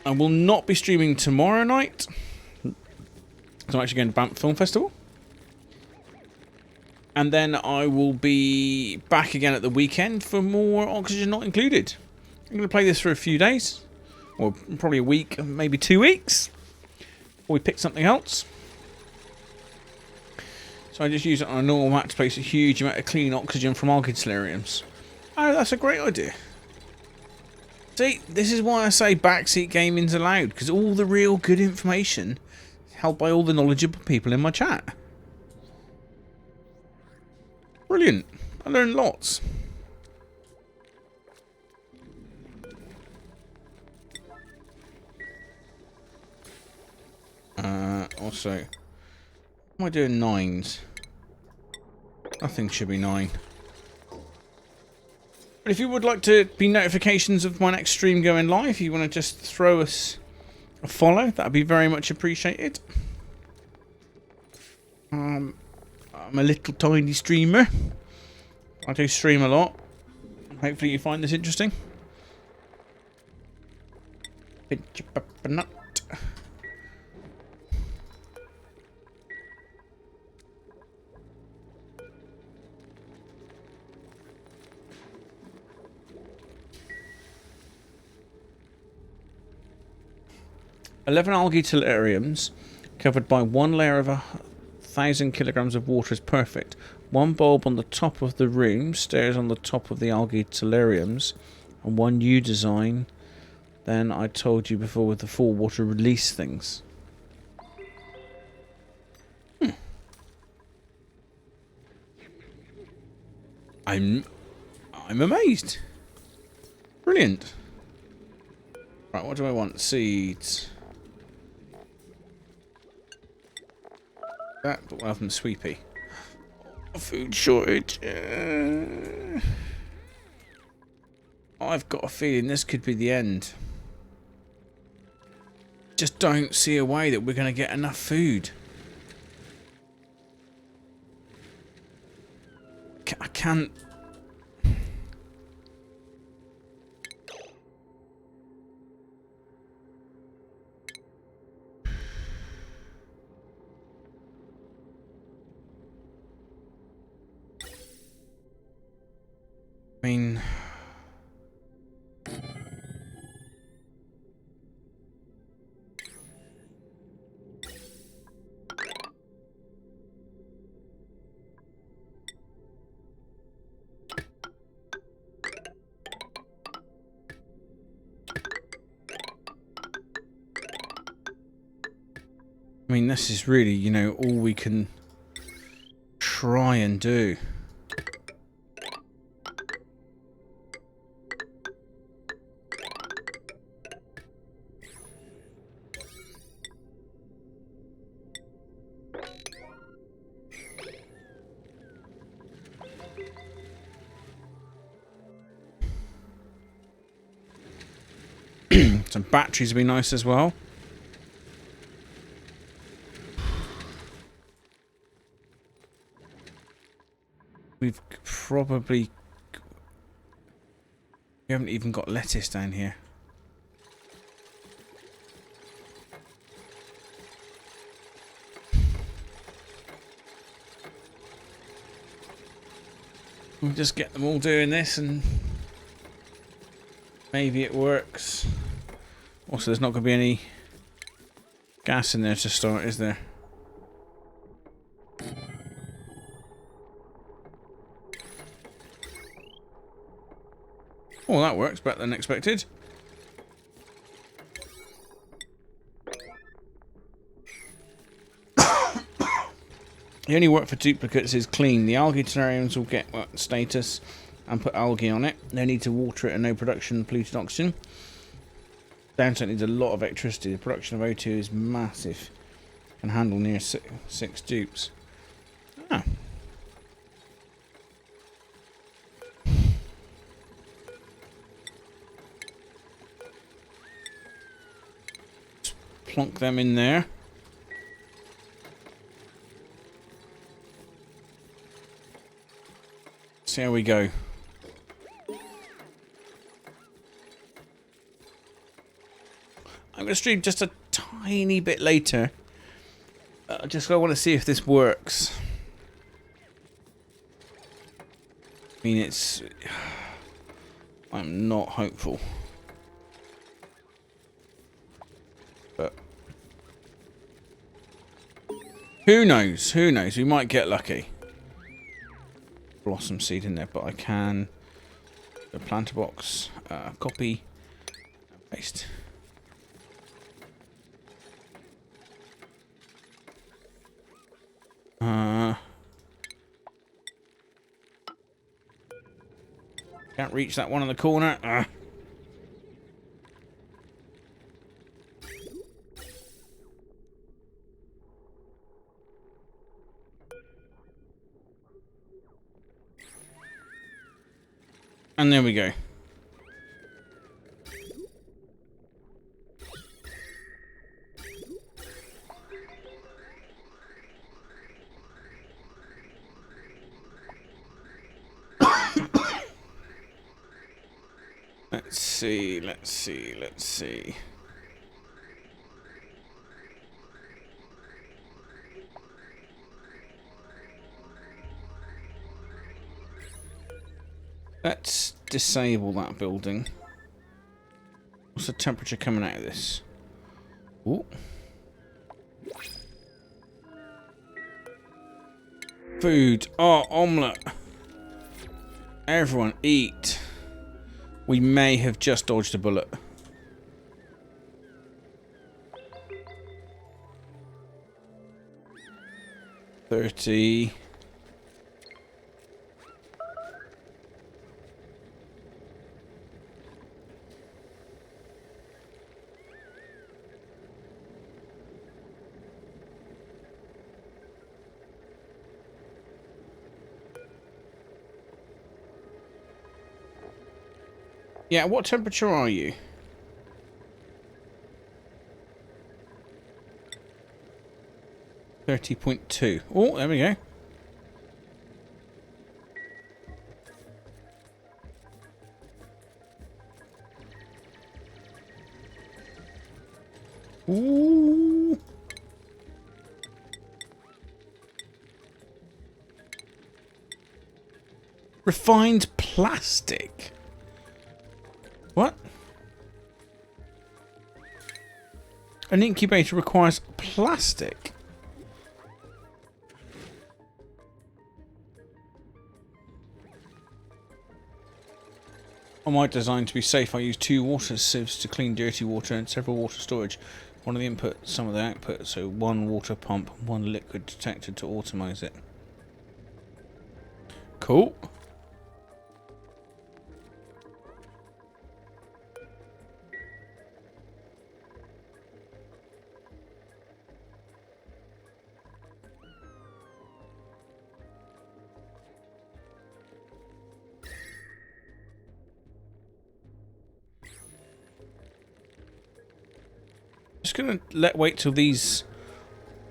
I will not be streaming tomorrow night. So I'm actually going to Banff Film Festival. And then I will be back again at the weekend for more Oxygen Not Included. I'm going to play this for a few days. Or probably a week, maybe 2 weeks. Before we pick something else. So I just use it on a normal map to place a huge amount of clean oxygen from algae solariums. Oh, that's a great idea. See, this is why I say backseat gaming's allowed. Because all the real good information is held by all the knowledgeable people in my chat. Brilliant. I learned lots. Also, what am I doing 9s? Nothing should be 9. But if you would like to be notifications of my next stream going live, you want to just throw us a follow, that would be very much appreciated. I'm a little tiny streamer. I do stream a lot. Hopefully you find this interesting. Pinch a pepper nut. "11 algae terrariums covered by 1 layer of 1,000 kilograms of water is perfect. 1 bulb on the top of the room, stairs on the top of the algae terrariums, and 1 new design. Then I told you before with the 4 water release things." I'm amazed. Brilliant. Right, what do I want? Seeds. That, but welcome to Sweepy. Food shortage. I've got a feeling this could be the end. Just don't see a way that we're going to get enough food. I can't... I mean... this is really, you know, all we can try and do. Some batteries would be nice as well. We've probably... We haven't even got lettuce down here. We'll just get them all doing this and maybe it works. Also, there's not going to be any gas in there to start, is there? Oh, that works better than expected. The only work for duplicates is clean. The algae terrariums will get status and put algae on it. No need to water it and no production of polluted oxygen. Downside needs a lot of electricity. The production of O2 is massive. Can handle near six dupes. Ah. Just plonk them in there. See how we go. I'm going to stream just a tiny bit later. Just I want to see if this works. I mean, it's... I'm not hopeful. But... Who knows? Who knows? We might get lucky. Blossom seed in there, but I can... A planter box. Copy. Paste. Can't reach that one in the corner. And there we go. Let's see, let's see, let's see. Let's disable that building. What's the temperature coming out of this? Ooh. Food. Oh, omelette. Everyone eat. We may have just dodged a bullet. $30. Yeah, what temperature are you? 30.2. Oh, there we go. Ooh. Refined plastic. What? An incubator requires plastic. On my design to be safe, I use 2 water sieves to clean dirty water and several water storage. One of the input, some of the output, so 1 water pump, 1 liquid detector to automize it. Cool. Just gonna wait till these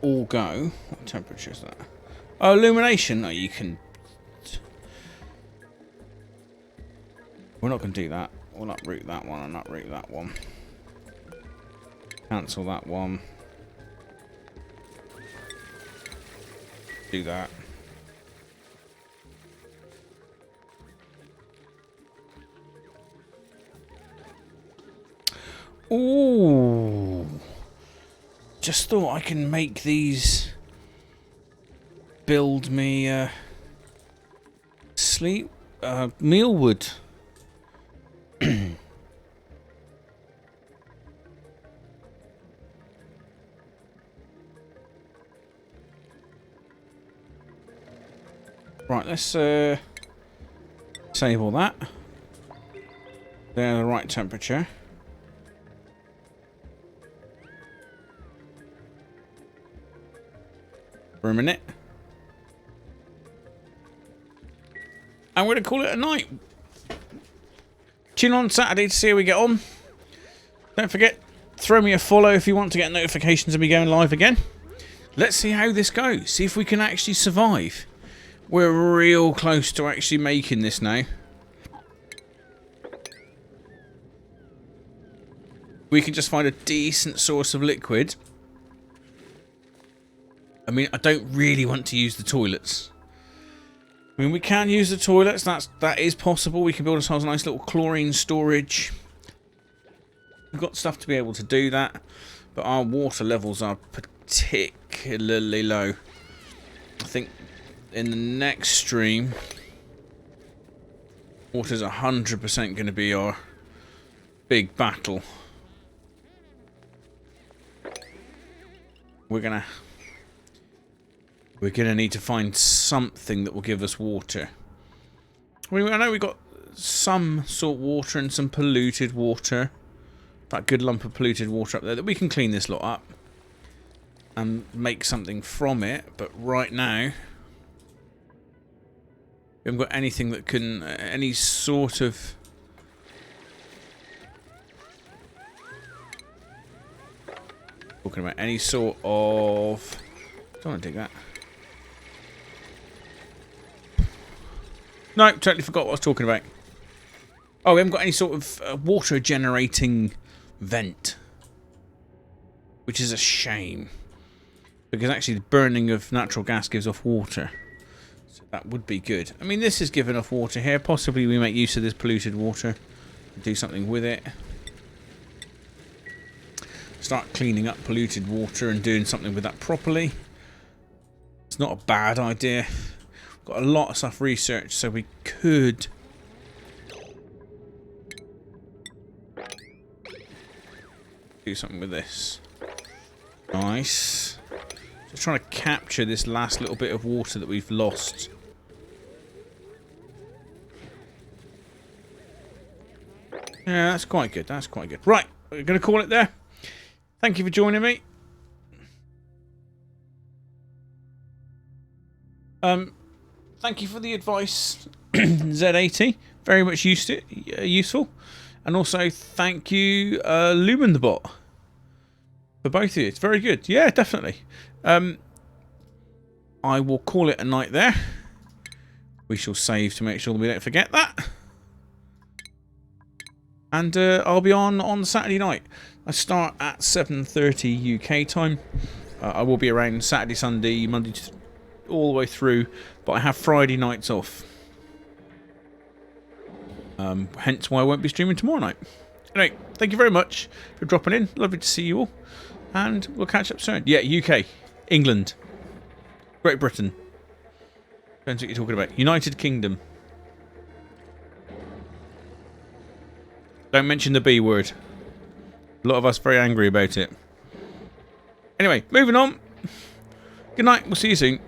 all go. What temperature is that? Oh, illumination. No, you can. We're not gonna do that. We'll uproot that one and uproot that one. Cancel that one. Do that. Ooh. Just thought I can make these build me meal wood. Right, let's save all that. They're the right temperature. For a minute. I'm going to call it a night. Tune on Saturday to see how we get on. Don't forget, throw me a follow if you want to get notifications of me going live again. Let's see how this goes. See if we can actually survive. We're real close to actually making this now. We can just find a decent source of liquid. I mean, I don't really want to use the toilets. I mean, we can use the toilets. That is possible. We can build ourselves a nice little chlorine storage. We've got stuff to be able to do that. But our water levels are particularly low. I think in the next stream, water's 100% going to be our big battle. We're going to need to find something that will give us water. I mean, I know we've got some salt water and some polluted water. That good lump of polluted water up there that we can clean this lot up and make something from it. But right now, we haven't got anything that can, any sort of... Talking about any sort of... Don't want to dig that. No, totally forgot what I was talking about. Oh, we haven't got any sort of water generating vent. Which is a shame. Because actually the burning of natural gas gives off water. So that would be good. I mean, this is giving off water here. Possibly we make use of this polluted water. Do something with it. Start cleaning up polluted water and doing something with that properly. It's not a bad idea. Got a lot of stuff researched, so we could do something with this. Nice. Just trying to capture this last little bit of water that we've lost. Yeah, that's quite good. That's quite good. Right, we're going to call it there. Thank you for joining me. Thank you for the advice, Z80. Very much useful. And also thank you, Lumen the Bot, for both of you. It's very good. Yeah, definitely. I will call it a night there. We shall save to make sure we don't forget that. And I'll be on Saturday night. I start at 7:30 UK time. I will be around Saturday, Sunday, Monday, all the way through. But I have Friday nights off. Hence why I won't be streaming tomorrow night. Anyway, thank you very much for dropping in. Lovely to see you all. And we'll catch up soon. Yeah, UK, England, Great Britain. Depends what you're talking about. United Kingdom. Don't mention the B word. A lot of us very angry about it. Anyway, moving on. Good night. We'll see you soon.